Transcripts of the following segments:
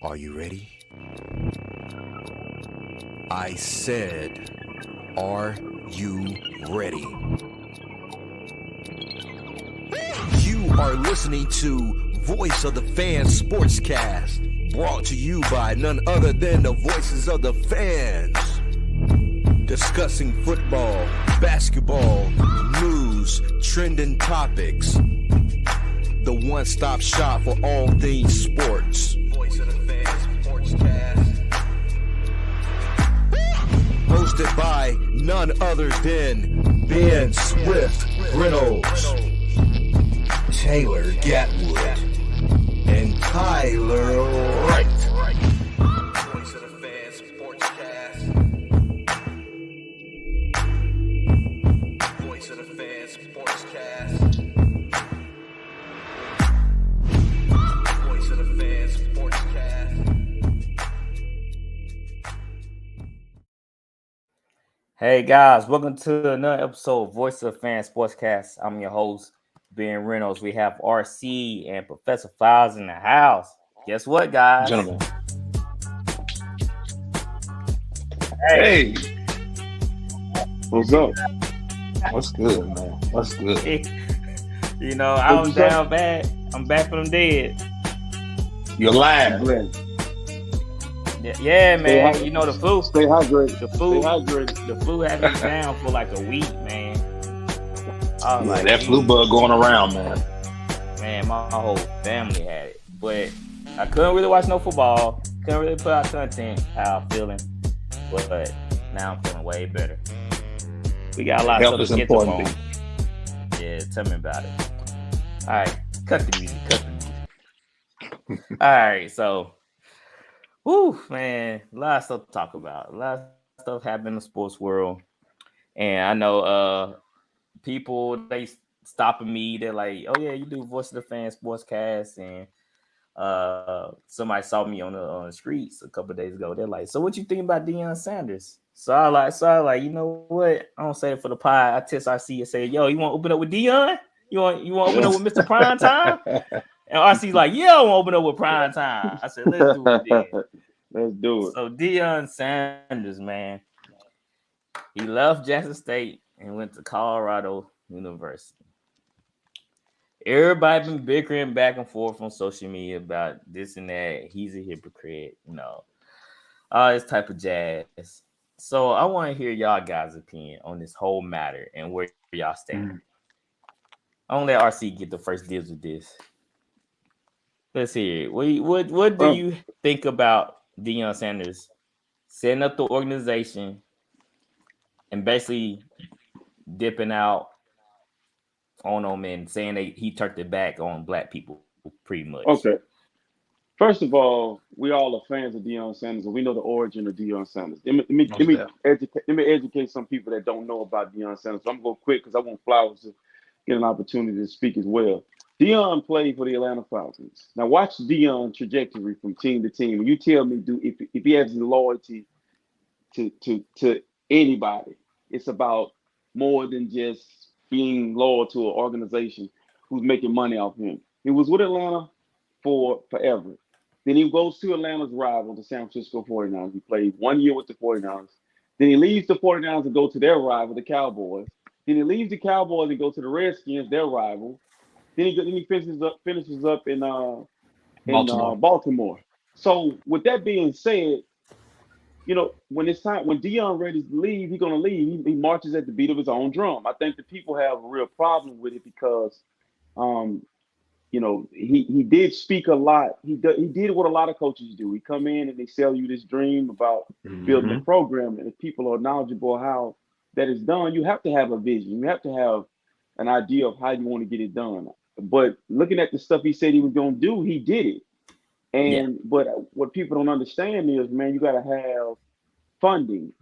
Are you ready? I said, are you ready? You are listening to Voice of the Fans Sportscast, brought to you by none other than the voices of the fans. Discussing football, basketball, news, trending topics. The one-stop shop for all things sports. Voice of the Fans Sportscast. Hosted by none other than Ben Swift Reynolds, Taylor Gatwood, and Tyler Wright. Voice of the Fans Sportscast. Voice of the Fans Sportscast. Voice of the Fans Sportscast. Hey guys, welcome to another episode of Voice of the Fans Sportscast. I'm your host, Ben Reynolds. We have RC and Professor Files in the house. Guess what, guys? Gentlemen. Hey. What's up? What's good, man? What's good? You know, I was down bad. I'm back from dead. You're live. Yeah, man. You know the flu. Stay hydrated. The flu. Stay hydrated. The flu had me down for like a week, man. I was like, that flu bug going around, man. Man, my whole family had it, but I couldn't really watch no football. Couldn't really put out content. How I'm feeling, but now I'm feeling way better. We got a lot Health of is stuff to get important. on. Yeah, tell me about it. All right, cut the music. All right, so, whoo, man, a lot of stuff to talk about. A lot of stuff happened in the sports world, and I know people, they stopping me. They're like, "Oh yeah, you do Voice of the Fans Sportscast," and somebody saw me on the streets a couple of days ago. They're like, "So what you think about Deion Sanders?" So I like, you know what? I don't say it for the pie. I test RC and say, "Yo, you want to open up with Deion? You want to open up with Mr. Prime Time?" And RC's like, "Yeah, I want to open up with Prime Time." I said, "Let's do it then." Let's do it. So Deion Sanders, man, he left Jackson State and went to Colorado University. Everybody been bickering back and forth on social media about this and that. He's a hypocrite, you know, all this type of jazz. So I want to hear y'all guys' opinion on this whole matter and where y'all stand. I'm gonna let RC get the first dibs with this. Let's hear it. What do you think about Deion Sanders setting up the organization and basically dipping out on them and saying he turned it back on black people pretty much? Okay. First of all, we all are fans of Deion Sanders, and we know the origin of Deion Sanders. Let me educate some people that don't know about Deion Sanders. So I'm going to go quick because I want Flowers to get an opportunity to speak as well. Deion played for the Atlanta Falcons. Now watch Deion's trajectory from team to team. You tell me, if he has the loyalty to anybody, it's about more than just being loyal to an organization who's making money off him. He was with Atlanta for forever. Then he goes to Atlanta's rival, the San Francisco 49ers. He played 1 year with the 49ers. Then he leaves the 49ers and go to their rival, the Cowboys. Then he leaves the Cowboys and go to the Redskins, their rival. Then he finishes up in Baltimore. So with that being said, you know, when Deion ready to leave, he's gonna leave. He marches at the beat of his own drum. I think the people have a real problem with it because, you know, he did speak a lot. He did what a lot of coaches do. He come in and they sell you this dream about building a program, and if people are knowledgeable how that is done, you have to have a vision. You have to have an idea of how you want to get it done. But looking at the stuff he said he was going to do, he did it. But what people don't understand is, man, you got to have funding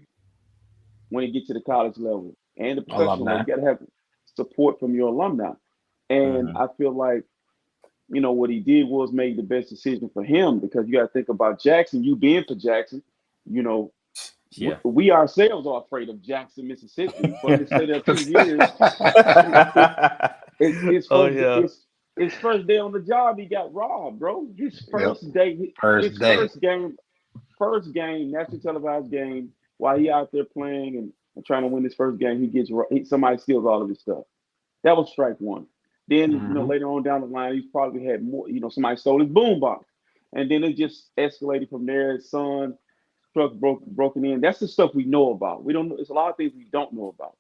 when you get to the college level and the professional level. You got to have support from your alumni. And I feel like, you know, what he did was make the best decision for him, because you got to think about Jackson. You being for Jackson, you know, we ourselves are afraid of Jackson, Mississippi. For him to stay there 2 years, his first day on the job, he got robbed, bro. His Yep. first day, First his day. first game, national televised game, while he out there playing and trying to win his first game, somebody steals all of his stuff. That was strike one. Then Mm-hmm. later on down the line, he's probably had more. Somebody stole his boombox, and then it just escalated from there. His son truck broken in. That's the stuff we know about. We don't know. It's a lot of things we don't know about.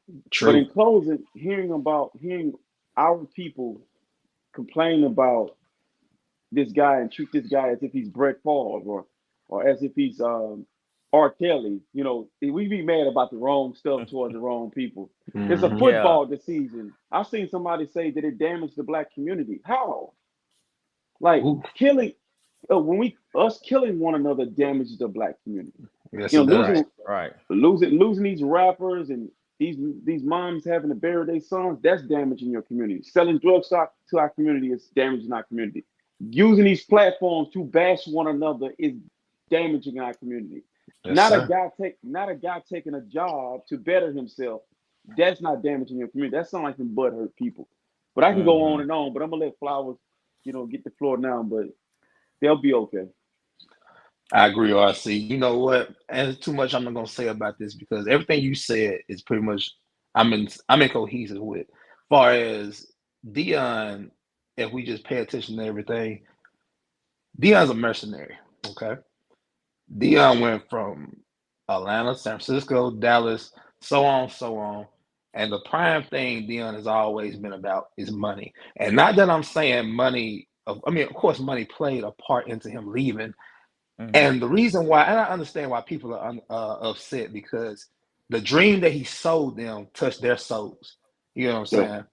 But True. in closing, hearing our people complain about this guy and treat this guy as if he's Brett Favre or as if he's R. Kelly, we be mad about the wrong stuff towards the wrong people. It's a Mm-hmm. Yeah. football decision. I've seen somebody say that it damaged the black community. How? Like Ooh. killing us killing one another damages the black community. Yes, it does. Right. Losing these rappers and these moms having to bury their sons, that's damaging your community. Selling drugs to our community is damaging our community. Using these platforms to bash one another is damaging our community. Yes, not sir. a guy taking a job to better himself. That's not damaging your community. That sounds like some butthurt people. But I can go on and on. But I'm gonna let Flowers, get the floor now. But they'll be okay. I agree, RC. You know what? And there's too much I'm not gonna say about this because everything you said is pretty much I'm in cohesive with. Far as Deion, if we just pay attention to everything, Deion's a mercenary. Okay. Deion went from Atlanta, San Francisco, Dallas, so on. And the prime thing Deion has always been about is money. And not that I'm saying money, of course, money played a part into him leaving. And the reason why, and I understand why people are upset because the dream that he sold them touched their souls. You know what I'm saying?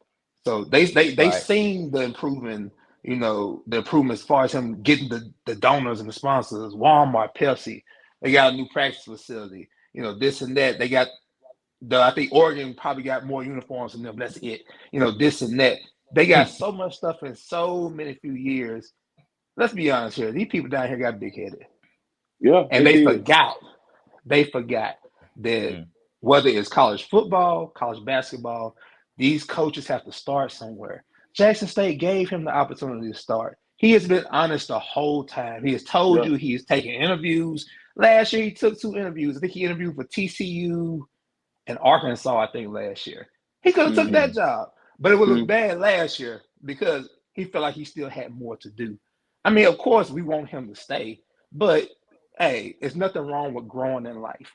So they seen the improvement, the improvement as far as him getting the donors and the sponsors, Walmart, Pepsi. They got a new practice facility, this and that. They got I think Oregon probably got more uniforms than them. That's it. This and that. They got so much stuff in so many few years. Let's be honest here. These people down here got big headed. Yeah. And they forgot that whether it's college football, college basketball, these coaches have to start somewhere. Jackson State gave him the opportunity to start. He has been honest the whole time. He has told you he is taking interviews. Last year, he took 2 interviews. I think he interviewed for TCU and Arkansas, I think, last year. He could have took that job, but it would look bad last year because he felt like he still had more to do. I mean, of course, we want him to stay, but hey, there's nothing wrong with growing in life.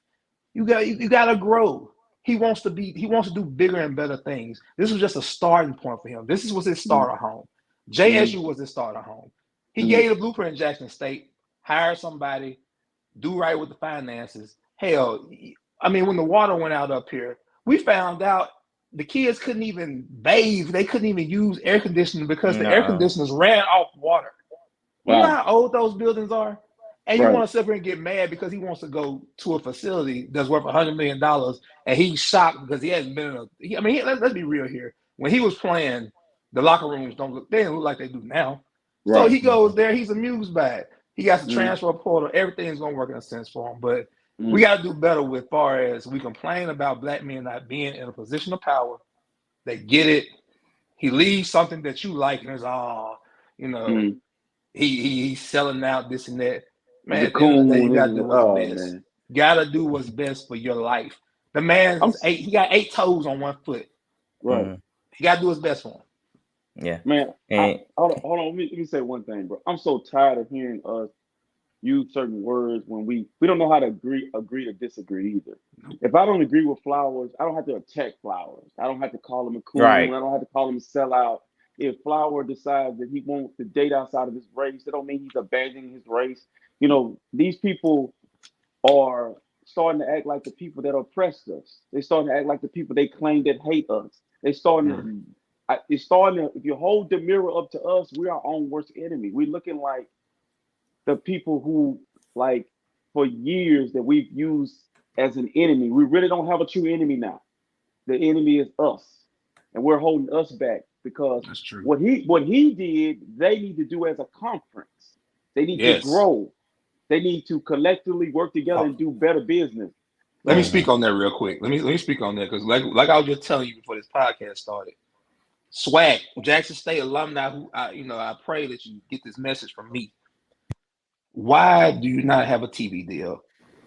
You got to grow. He wants to do bigger and better things. This was just a starting point for him. This was his starter home. JSU was his starter home. He gave the blueprint in Jackson State, hire somebody, do right with the finances. Hell, I mean, when the water went out up here, we found out the kids couldn't even bathe. They couldn't even use air conditioning because the air conditioners ran off water. Wow. You know how old those buildings are? And you want to sit here and get mad because he wants to go to a facility that's worth $100 million, and he's shocked because he hasn't been in let's be real here. When he was playing, the locker rooms they didn't look like they do now. Right. So he goes there, he's amused by it. He got the transfer portal, everything's going to work in a sense for him. But we got to do better with far as we complain about black men not being in a position of power. They get it. He leaves something that you like, and it's he's selling out this and that. Man, at the end of the day, you gotta do what's best. Man. Gotta do what's best for your life. The man, he got 8 toes on 1 foot. Right. He gotta do his best for him. Yeah. Man, hold on. Let me say one thing, bro. I'm so tired of hearing us use certain words when we don't know how to agree to disagree either. If I don't agree with Flowers, I don't have to attack Flowers. I don't have to call him a coon. Right. I don't have to call him a sellout. If Flower decides that he wants to date outside of his race, that don't mean he's abandoning his race. These people are starting to act like the people that oppressed us. They're starting to act like the people they claim that hate us. It's starting to, if you hold the mirror up to us, we're our own worst enemy. We're looking like the people who, like, for years that we've used as an enemy. We really don't have a true enemy now. The enemy is us. And we're holding us back because what he did, they need to do as a conference. They need to grow. They need to collectively work together and do better business. Let me speak on that real quick. Let me speak on that because like I was just telling you before this podcast started, SWAC, Jackson State alumni, who I pray that you get this message from me. Why do you not have a TV deal?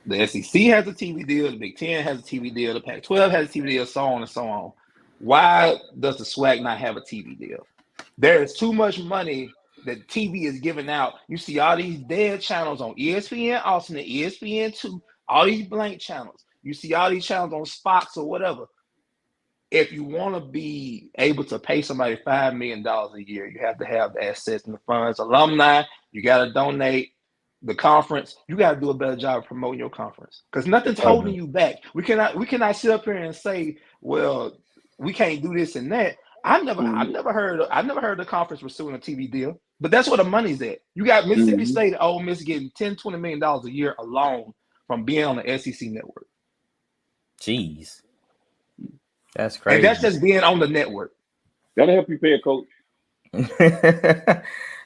The SEC has a TV deal, the Big Ten has a TV deal, the Pac-12 has a TV deal, so on and so on. Why does the SWAC not have a TV deal? There is too much money that TV is giving out. You see all these dead channels on ESPN Austin and ESPN2, all these blank channels. You see all these channels on Fox or whatever. If you want to be able to pay somebody $5 million a year, you have to have the assets and the funds. Alumni, you got to donate. The conference, you got to do a better job of promoting your conference because nothing's holding you back. We cannot sit up here and say, well, we can't do this and that. I've never heard the conference pursuing a TV deal, but that's where the money's at. You got Mississippi State, Ole Miss getting $10-20 million a year alone from being on the SEC network. Jeez, that's crazy. And that's just being on the network. That'll help you pay a coach.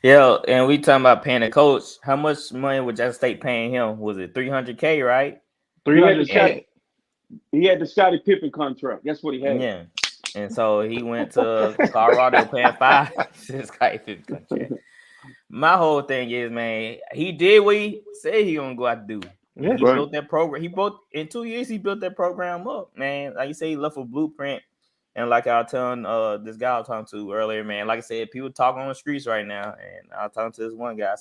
Yeah, and we talking about paying a coach. How much money was Jackson State paying him? Was it $300K, right? $300K. He had the Scottie Pippen contract. That's what he had. Yeah. And so he went to Colorado paying $5 Scottie Pippen contract. My whole thing is, man, he did what he said he gonna go out to do. Yeah, he built that program. In 2 years, he built that program up, man. Like you say, he left a blueprint. And like I was telling this guy I was talking to earlier, man, like I said, people talking on the streets right now. And I was talking to this one guy.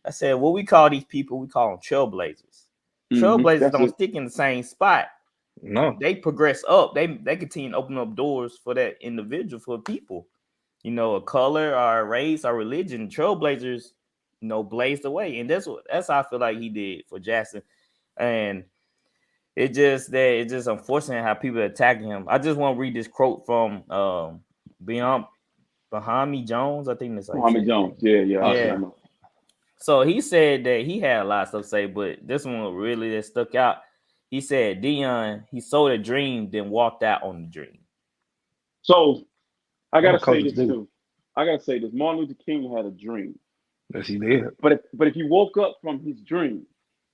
I said, what we call these people, we call them trailblazers. Trailblazers don't stick in the same spot. No. They progress up. They continue to open up doors for that individual, for people. A color or a race or religion. Trailblazers, blazed away. And that's how I feel like he did for Jackson. And it's just unfortunate how people are attacking him. I just want to read this quote from Bahami Jones. I think that's like Bahami Jones. Yeah. So he said that he had a lot of stuff to say, but this one really that stuck out. He said Deion, he sold a dream, then walked out on the dream. So I gotta say this too. Martin Luther King had a dream. Yes, he did. But if he woke up from his dream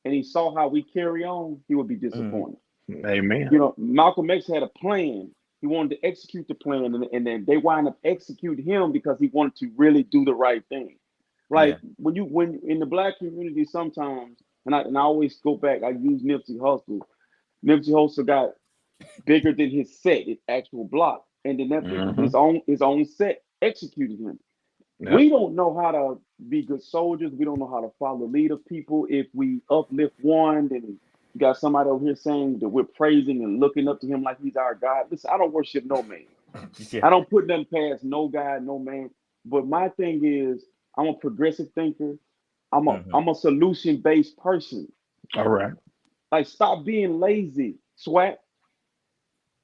and he saw how we carry on, he would be disappointed. Amen. Malcolm X had a plan. He wanted to execute the plan, and then they wind up executing him because he wanted to really do the right thing. Like when in the Black community, sometimes, and I always go back, I use Nipsey Hussle. Nipsey Hussle got bigger than his set, his actual block, and then that his own set executed him. Yep. We don't know how to be good soldiers. We don't know how to follow the lead of people. If we uplift one, then you got somebody over here saying that we're praising and looking up to him like he's our God. Listen, I don't worship no man. I don't put nothing past no God, no man. But my thing is, I'm a progressive thinker. I'm a solution-based person. All right. Like, stop being lazy, SWAC.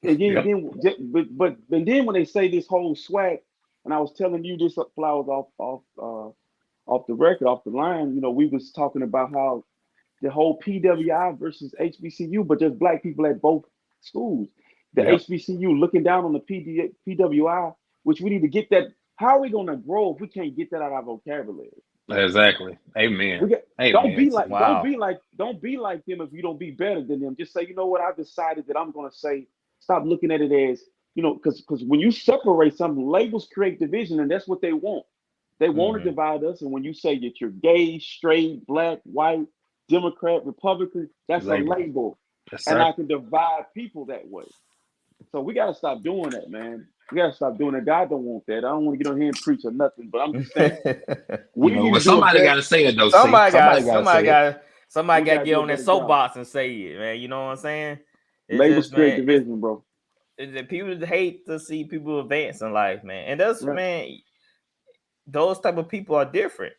And then when they say this whole SWAC, and I was telling you this flowers off the record, off the line, we was talking about how the whole PWI versus HBCU, but there's Black people at both schools. The HBCU looking down on the PWI, which we need to get that. How are we going to grow if we can't get that out of our vocabulary? Exactly. Amen. Don't be like them if you don't be better than them. Just say, you know what? I've decided that I'm going to say, stop looking at it as, because when you separate something, labels create division, and that's what they want. They want to divide us. And when you say that you're gay, straight, Black, white, Democrat, Republican, that's a label. Yes, and I can divide people that way. So we got to stop doing that, man. We got to stop doing that. God don't want that. I don't want to get on here and preach or nothing, but I'm just saying. Somebody got to say it, though. Somebody got to get on that soapbox and say it, man. You know what I'm saying? Labels create division, bro. People hate to see people advance in life, man. And that's, man, those type of people are different.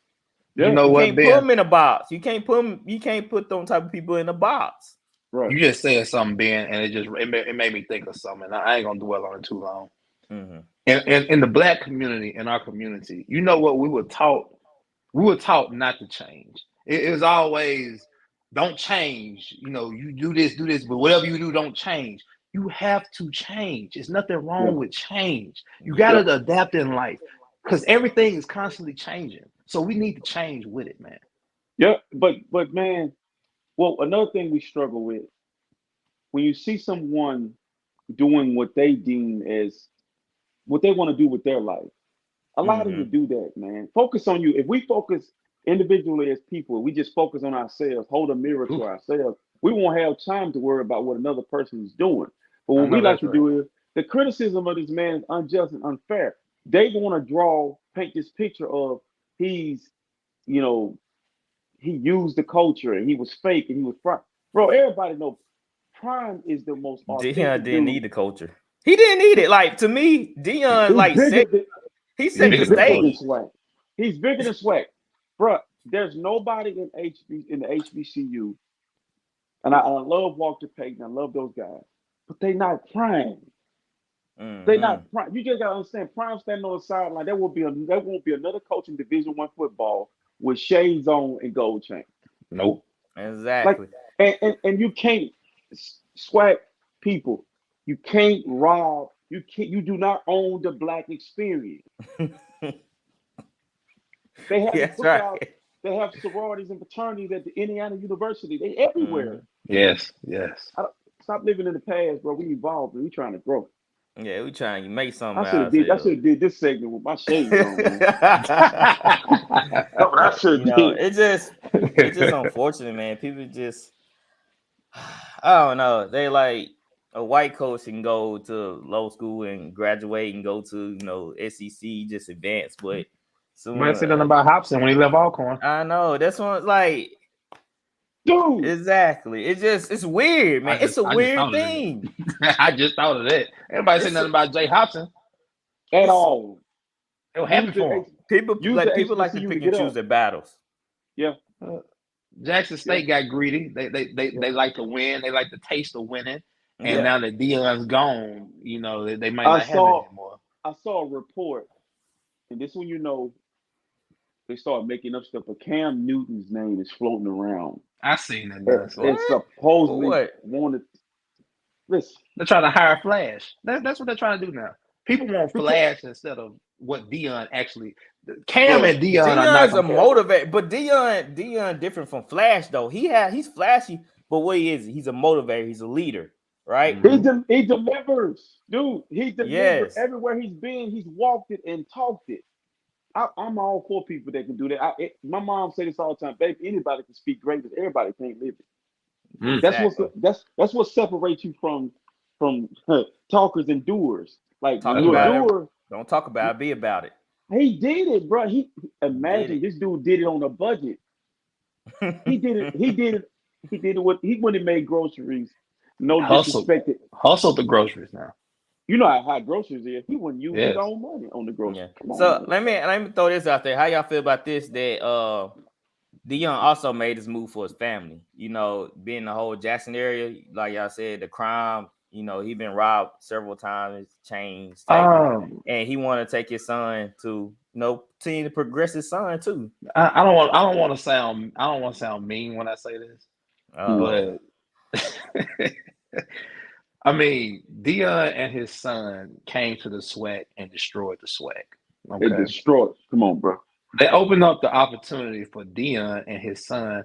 Yeah. You know what, can't put them in a box. You can't put those type of people in a box. Right. You just said something, Ben, and it made me think of something. I ain't gonna dwell on it too long. And in the Black community, in our community, you know what we were taught? We were taught not to change. It was always, don't change. You do this, but whatever you do, don't change. You have to change. There's nothing wrong with change. You got to adapt in life because everything is constantly changing. So we need to change with it, man. Yeah, but man, well, another thing we struggle with, when you see someone doing what they deem as what they want to do with their life. Allow them to do that, man. Focus on you. If we focus individually as people, we just focus on ourselves, hold a mirror to ourselves, we won't have time to worry about what another person is doing. But I what we know like that's to right. do is the criticism of this man is unjust and unfair. They want to paint this picture of he's, you know, he used the culture and he was fake and he was prime. Bro, everybody know Prime is the most Deion authentic didn't dude. need the culture. He didn't need it. Like to me, Deion He's like bigger set than he He's set the he's bigger than bigger than stage. culture. Swag. He's bigger than Swag. Bro, there's nobody in the HBCU, and I love Walter Payton. I love those guys, but they not Prime. They Mm-hmm. not Prime. You just gotta understand. Prime standing on the sideline. There won't be another coach in Division I football with shades on and gold chain. Nope. Like, Exactly. and you can't Swag people. You can't rob. You can't. You do not own the black experience. They have the That's right. cookout. They have sororities and fraternities at the Indiana University. They everywhere. Hmm. Yes. Yes. I don't, stop living in the past, bro. We evolved and we trying to grow. Yeah, we trying to make I something should out have of did. I should ourselves. have did this segment with my shades on, man. That's what I should You have know, did. it's just unfortunate, man. People just I don't know. They like a white coach can go to low school and graduate and go to SEC just advance, but Man soon said nothing about Hobson when he left Alcorn. I know that's one like Dude, exactly. It's weird, man. It's a I just weird thought of that. thing. I just thought of that. Everybody said It's nothing about Jay Hobson. at it's all. They were happy Use the for H, him. use the people like to HBCU to pick and get choose up. their battles. Yeah, Uh, Jackson yeah, State got greedy. yeah. They like to win. They like the taste of winning. And Yeah. now that Dion's gone, they might I not have it saw anymore. I saw a report, and this one they started making up stuff. But Cam Newton's name is floating around. I seen that And nonsense. What? For supposedly what? wanted. Listen, They're trying to hire Flash. That's what they're trying to do now. People want because Flash instead of what Dion actually. Cam bro, and Dion are not Dion's a comparable. motivator, but Dion different from Flash though. He's flashy, but what he is, he's a motivator. He's a leader, right? Mm-hmm. he delivers, dude. He delivered Yes. everywhere he's been. He's walked it and talked it. I'm all for people that can do that. My mom say this all the time, baby. Anybody can speak greatness. Everybody can't live it. Mm. Exactly. That's what separates you from talkers and doers. Like when Talk That's you're a right. about it. doer, Don't talk about it. Be about it. he did it, bro. He did Imagine it. this dude did it on a budget. He did it. He did it. He did it. He went and made groceries. No Hustle, disrespect. hustle the groceries now. You know how high groceries is. He wouldn't use his Yes. own money on the groceries. Yeah. Come on, So man. let me throw this out there. How y'all feel about this? That Dion also made this move for his family. Being the whole Jackson area, like y'all said, the crime. He been robbed several times, chains taken, Um, and he want to take his son to, continue to progress his son too. I don't want to sound mean when I say this, Oh, but I mean Dion and his son came to the SWAC and destroyed the SWAC. They Okay. destroyed. Come on, bro. They opened up the opportunity for Dion and his son,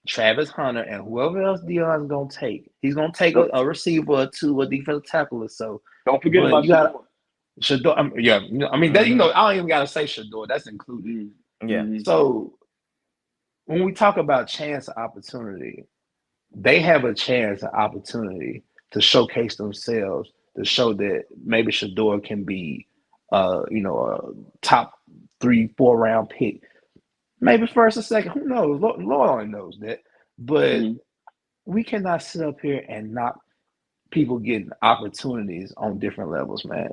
Travis Hunter, and whoever else Dion's gonna take. He's gonna take Don't, a receiver or two, a defensive tackle or so. don't forget But about you got Shador. Shador. Yeah, I mean that. mm-hmm. I don't even gotta say Shador. That's included. Yeah. Mm-hmm. So when we talk about chance of opportunity, they have a chance of opportunity to showcase themselves, to show that maybe Shador can be, a top 3-4 round pick, maybe first or second. Who knows? Lord only knows that. But Mm-hmm. we cannot sit up here and knock people getting opportunities on different levels, man.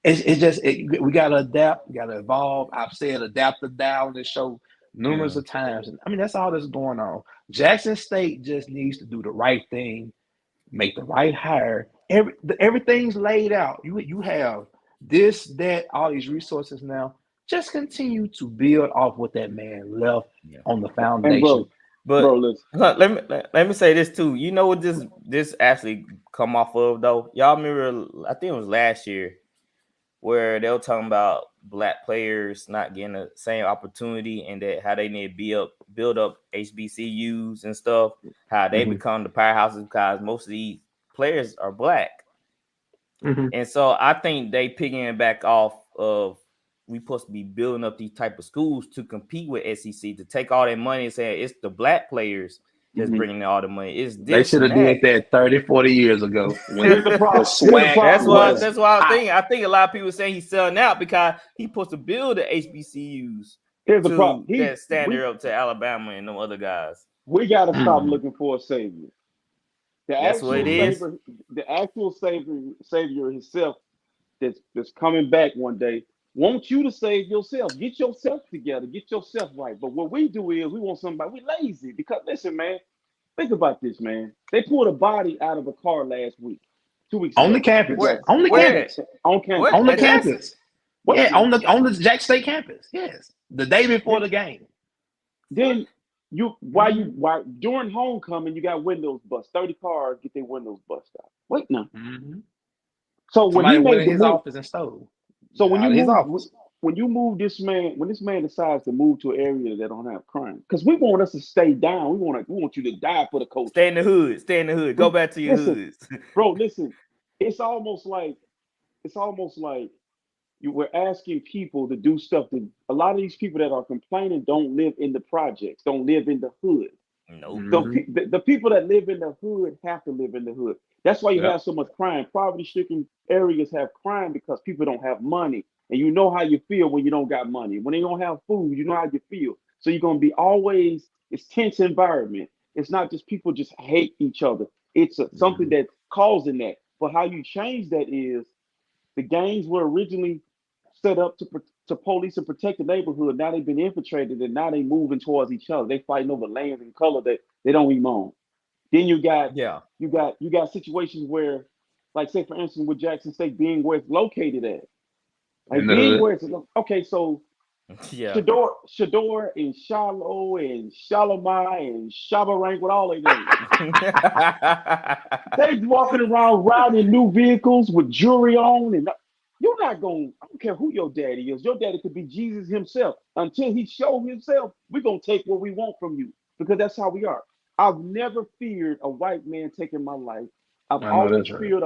We gotta adapt, we gotta evolve. I've said adapt or die on this show numerous of times. And I mean that's all that's going on. Jackson State just needs to do the right thing, make the right hire. Everything's laid out. You have this, that, all these resources now. Just continue to build off what that man left Yeah. on the And foundation. But listen. let me say this too. You know what this actually come off of though? Y'all remember? I think it was last year where they were talking about black players not getting the same opportunity and that how they need to build up HBCUs and stuff. How they Mhm. become the powerhouses because most of these players are black. And so I think they picking back off of we supposed to be building up these type of schools to compete with SEC, to take all that money and say it's the black players that's bringing all the money. It's this. They should have did that 30, 40 years ago. Here's the problem. That's why I think. I think a lot of people say he's selling out because he's supposed to build the HBCUs. Here's the problem. That standard up to Alabama and them other guys. We got to stop looking for a savior. That's what it is. The actual savior himself that's coming back one day wants you to save yourself. Get yourself together. Get yourself right. But what we do is we want somebody. We lazy because listen, man. Think about this, man. They pulled a body out of a car last week, 2 weeks ago. On the campus. On the campus. On the campus. Yeah, on the Jackson State campus. Yes, the day before the game. Then during homecoming you got windows bust. 30 cars get their windows bust out. Wait now. So when he made his office and stole. So when you move this man, when this man decides to move to an area that don't have crime, because we want us to stay down. We want you to die for the coach. Stay in the hood. Stay in the hood. Go back to your hoods. Bro, listen. It's almost like you were asking people to do stuff that a lot of these people that are complaining don't live in the projects, don't live in the hood. No. The people that live in the hood have to live in the hood. That's why you have so much crime. Poverty-stricken areas have crime because people don't have money. And you know how you feel when you don't got money. When they don't have food, you know how you feel. So you're going to be always, it's tense environment. It's not just people just hate each other. It's something that's causing that. But how you change that is the gangs were originally set up to police and protect the neighborhood. Now they've been infiltrated and now they moving towards each other. They fighting over lands and color that they don't even own. Then you got situations where, like say for instance with Jackson State being where it's located at. Like being where it's okay, so Shador and Shiloh and Shalimar and Shabarang with all of them. They walking around riding new vehicles with jewelry on, and you're not going. I don't care who your daddy is. Your daddy could be Jesus himself. Until he showed himself, we're gonna take what we want from you because that's how we are. I've never feared a white man taking my life. I always feared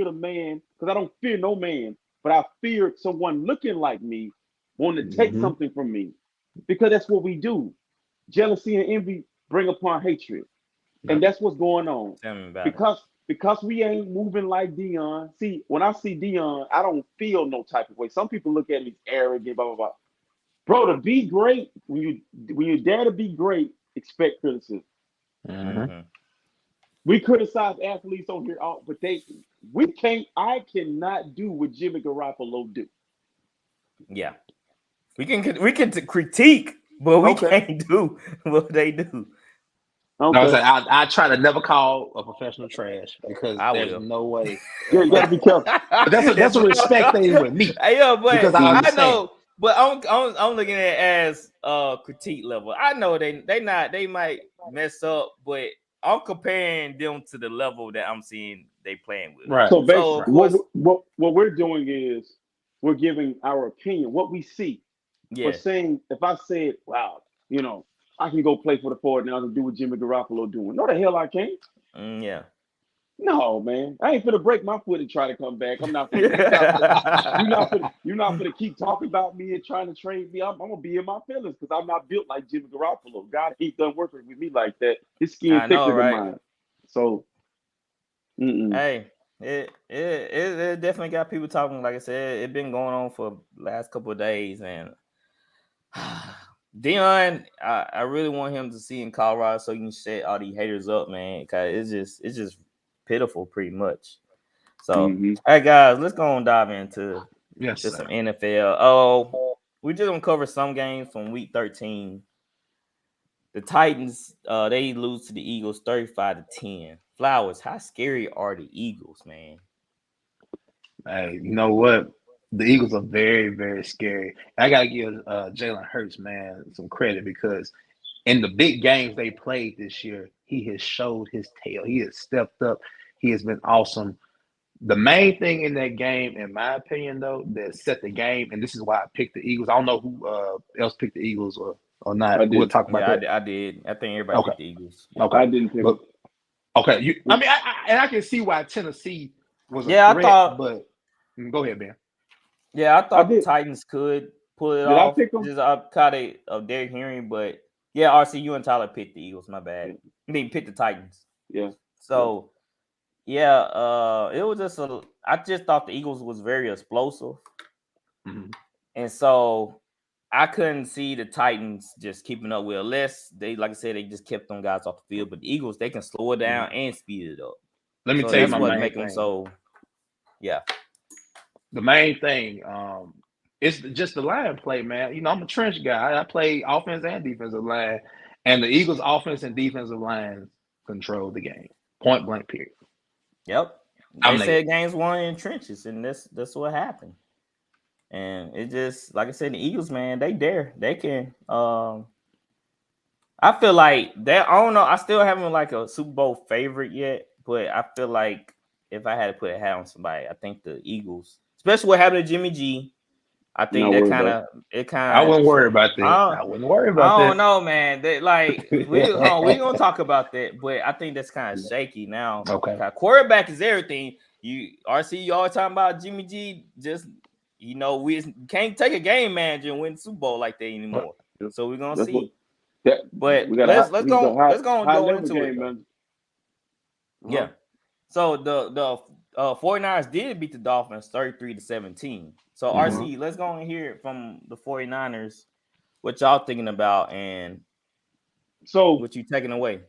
a man because I don't fear no man, but I feared someone looking like me wanting to take something from me because that's what we do. Jealousy and envy bring upon hatred, and that's what's going on. Because we ain't moving like Deion. See, when I see Deion, I don't feel no type of way. Some people look at me arrogant, blah blah blah. Bro, to be great, when you dare to be great, expect criticism. We criticize athletes on here, but I cannot do what Jimmy Garoppolo do. Yeah, we can critique, but we can't do what they do. Okay. I try to never call a professional trash because there's no way. Yeah, you gotta be careful. But that's a respect thing with me. But I know. But I'm looking at it as critique level. I know they might mess up, but I'm comparing them to the level that I'm seeing they playing with. Right. So basically, what we're doing is we're giving our opinion, what we see. Yeah. We're saying if I said, wow, I can go play for the 49ers and do what Jimmy Garoppolo doing. No, the hell I can't. Yeah. No, man. I ain't finna break my foot and try to come back. I'm not finna, you're not finna keep talking about me and trying to trade me. I'm gonna be in my feelings because I'm not built like Jimmy Garoppolo. God ain't done working with me like that. His skin thicker than mine. So hey, it definitely got people talking. Like I said, it's been going on for the last couple of days, and Deion, I really want him to see in Colorado so he can set all these haters up, man. Cause it's just pitiful, pretty much. So, hey guys, let's go and dive into some NFL. Oh, we're just gonna cover some games from Week 13. The Titans, they lose to the Eagles 35-10. Flowers, how scary are the Eagles, man? Hey, you know what? The Eagles are very, very scary. I gotta give Jalen Hurts, man, some credit because in the big games they played this year, he has showed his tail. He has stepped up. He has been awesome. The main thing in that game, in my opinion, though, that set the game, and this is why I picked the Eagles. I don't know who else picked the Eagles or not. We'll talk about that. I did. I think everybody picked the Eagles. Okay. I didn't pick. Okay. I can see why Tennessee was a Yeah, I threat, thought. but go ahead, Ben. Yeah, I I thought the did. Titans could pull it Did I off. pick them? Just caught of Derrick Henry, but yeah, RCU and Tyler picked the Eagles. My bad. Yeah. I mean, picked the Titans. Yeah. So yeah, it was just I just thought the Eagles was very explosive, and so I couldn't see the Titans just keeping up with unless they, like I said, they just kept them guys off the field. But the Eagles, they can slow it down and speed it up. Let me So tell you that's my what main make them thing. so. Yeah, The main thing, it's just the line play, man. You know, I'm a trench guy. I play offense and defensive line, and the Eagles' offense and defensive lines control the game. Point blank, period. yep. They said games won in trenches, and that's what happened. And it just, like I said, the Eagles, man, they can. I feel like that. I don't know. I still haven't like a Super Bowl favorite yet, but I feel like if I had to put a hat on somebody, I think the Eagles, especially what happened to Jimmy G. I think Not that worried about I wouldn't worry about that. I I wouldn't worry about don't that. know, man. That like we gonna talk about that, but I think that's kind of shaky now. Okay. Quarterback is everything. You always talking about Jimmy G. Just we can't take a game manager and win the Super Bowl like that anymore. So we're gonna see. But we got let's he's a high, go level into game, it. man. Yeah. So the 49ers did beat the Dolphins 33-17. So RC, let's go and hear it from the 49ers. What y'all thinking about and So what you taking away?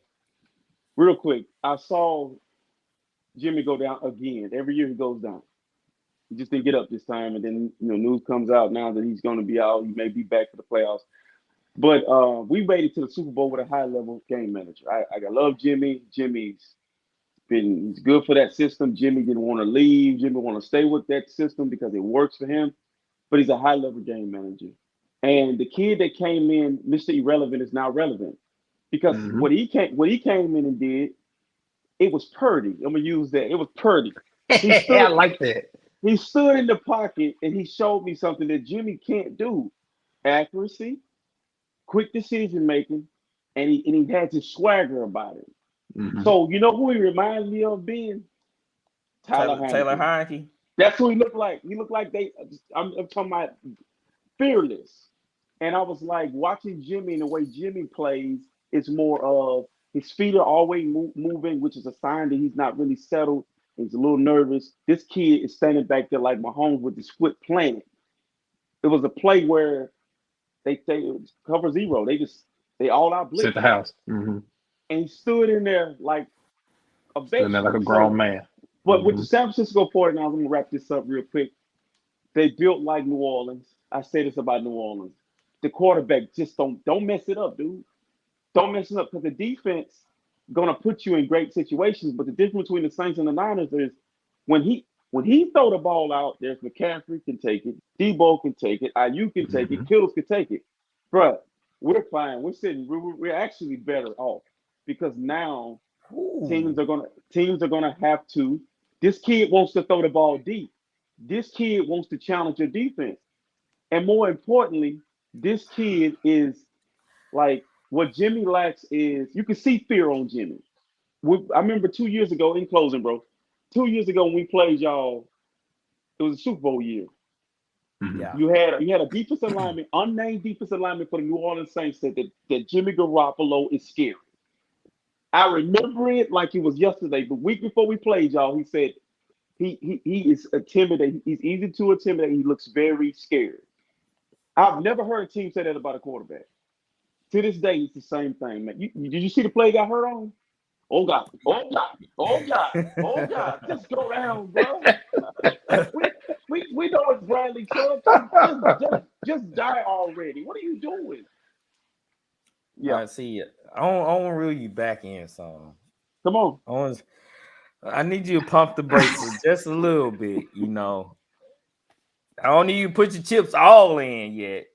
real quick, I saw Jimmy go down again. Every year he goes down. He just didn't get up this time, and then news comes out now that he's going to be out. He may be back for the playoffs. But we made it to the Super Bowl with a high level game manager. I love Jimmy. He's good for that system. Jimmy didn't want to leave. Jimmy want to stay with that system because it works for him. But he's a high level game manager. And the kid that came in, Mr. Irrelevant, is now relevant because what he came in and did, it was Purdy. I'm gonna use that. It was Purdy. I like that. He stood in the pocket and he showed me something that Jimmy can't do: accuracy, quick decision making, and he had his swagger about it. So you know who he reminds me of being? Taylor Heineke. That's who he looked like. He looked like I'm talking about fearless. And I was like watching Jimmy and the way Jimmy plays. It's more of his feet are always moving, which is a sign that he's not really settled. He's a little nervous. This kid is standing back there like Mahomes with his foot planted. It was a play where they cover zero. They all out blitz. Set the house. And he stood in there like a veteran. Stood in there like a grown man. But with the San Francisco 49ers, I'm going to wrap this up real quick. They built like New Orleans. I say this about New Orleans. The quarterback just don't mess it up, dude. Don't mess it up because the defense going to put you in great situations. But the difference between the Saints and the Niners is when he throw the ball out, there's McCaffrey can take it, Debo can take it, Ayuk can take it, Kittles can take it. Bruh, we're fine. We're actually better off because now teams are gonna have to. This kid wants to throw the ball deep. This kid wants to challenge your defense. And more importantly, this kid is like what Jimmy lacks is you can see fear on Jimmy. I remember 2 years ago, in closing, bro. 2 years ago when we played y'all, it was a Super Bowl year. Yeah. You had a defensive lineman, unnamed defensive lineman for the New Orleans Saints said that Jimmy Garoppolo is scary. I remember it like it was yesterday. The week before we played y'all, he said he is intimidated. He's easy to intimidate. He looks very scared. I've never heard a team say that about a quarterback. To this day, it's the same thing, man. Did you see the play he got hurt on? Oh God! Oh God! Oh God! Oh God! Just go down, bro. We know it's Bradley Chubb. Just die already. What are you doing? Yeah. I see it. I want to reel you back in some. Come on. I need you to pump the brakes just a little bit. I don't need you to put your chips all in yet.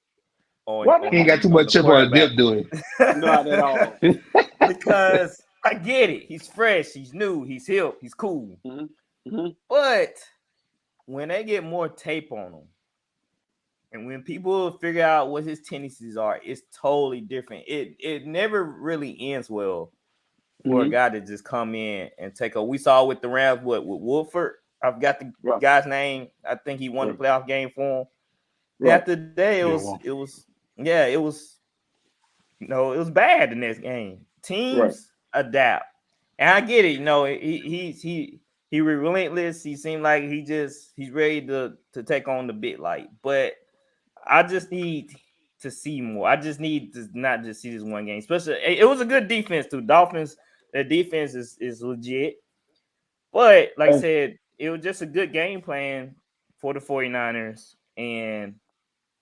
He ain't got too much chip on his dip, do it. Not at all. Because I get it. He's fresh. He's new. He's hip. He's cool. But when they get more tape on him, and when people figure out what his tendencies are, it's totally different. It never really ends well for a guy to just come in and take over. We saw with the Rams with Wolford. I've got the Right. guy's name. I think he won the playoff game for him. Right. After that, it was it was bad the next game. Teams adapt, and I get it. He relentless. He seemed like he's ready to take on the big light. But I just need to see more. I just need to not just see this one game. Especially, it was a good defense too. Dolphins, their defense is legit. But like I said, it was just a good game plan for the 49ers, and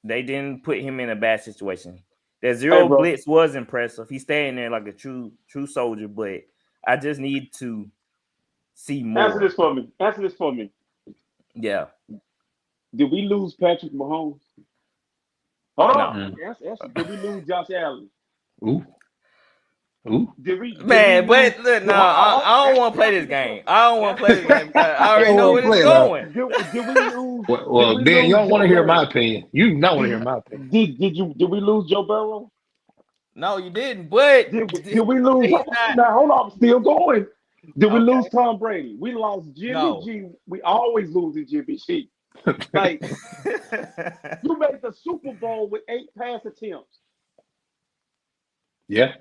they didn't put him in a bad situation. That zero blitz was impressive. He's staying there like a true soldier, but I just need to see more. Answer this for me. Yeah. Did we lose Patrick Mahomes? Hold on. Did we lose Josh Allen? Ooh. Did we but look, no, I don't want to play this game. I don't want to play this game. I already know where it's going. Did we lose? Well, Ben, you don't want to hear my opinion. You do not want to hear my opinion. Did we lose Joe Burrow? No, you didn't. But did we lose? Now hold on, I'm still going. Did we lose Tom Brady? We lost Jimmy G. We always lose to Jimmy G. Like you made the Super Bowl with 8 pass attempts. Yeah.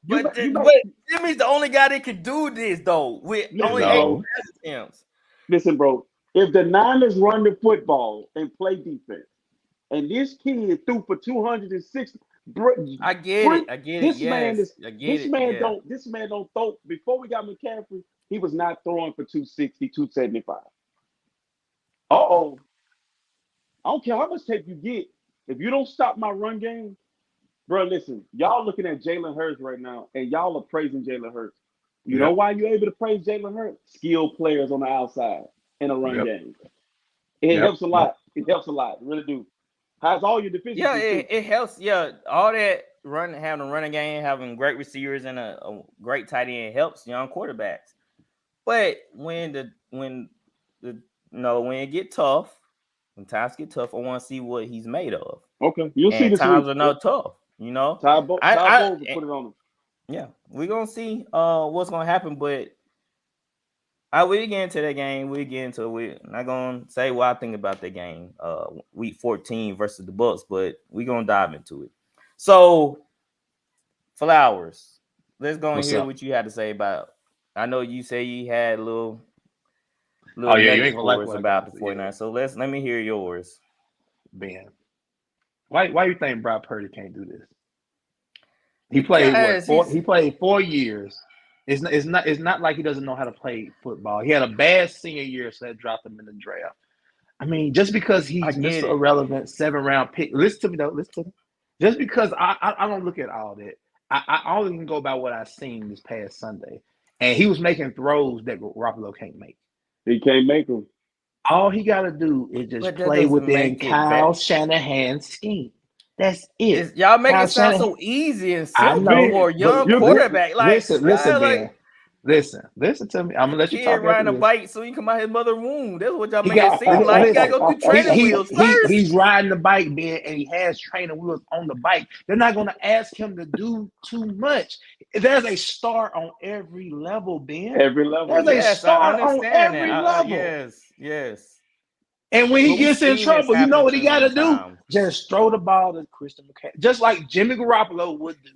But Jimmy's the only guy that can do this though. With only 8 pass attempts. Listen, bro. If the Niners run the football and play defense, and this kid threw for 260, I get it. This man don't throw. Before we got McCaffrey, he was not throwing for 260, 275. I don't care how much tape you get. If you don't stop my run game, bro, listen, y'all looking at Jalen Hurts right now, and y'all are praising Jalen Hurts. You know why you're able to praise Jalen Hurts? Skilled players on the outside in a run game. It helps a lot. It helps a lot. It really do. How's all your deficiencies? Yeah, it helps. Yeah, all that having a running game, having great receivers and a great tight end helps young quarterbacks. But when it get tough, when times get tough, I want to see what he's made of. Okay, you'll see this times week. are not tough. You know, Ty Bowles will put it on him. Yeah, we're gonna see what's gonna happen, but we'll get into that game. We're not gonna say what I think about that game, week 14 versus the Bucks, but we're gonna dive into it. So, Flowers, let's go and hear what you had to say about. I know you say you had a little you ain't gonna like about the 49ers. So let me hear yours. Ben, why you think Brock Purdy can't do this? He played He played 4 years. It's not like he doesn't know how to play football. He had a bad senior year, so that dropped him in the draft. I mean, just because he's Mr. Irrelevant 7th-round pick. Listen to me though. Just because I don't look at all that. I only can go by what I've seen this past Sunday, and he was making throws that Garoppolo can't make. He can't make them. All he got to do is just play within Kyle Shanahan's scheme. That's it. Y'all make it sound so easy and simple for a young quarterback. Listen, Ben. Listen to me. I'm gonna let you talk. Riding a bike so he can come out his mother's womb. That's what y'all make it seem like. He gotta go through training wheels first. He's riding the bike, Ben, and he has training wheels on the bike. They're not gonna ask him to do too much. There's a star on every level, Ben. Every level. There's a star on every level. Yes. And when he gets in trouble, you know what he got to do? Just throw the ball to Christian McCaffrey, just like Jimmy Garoppolo would do.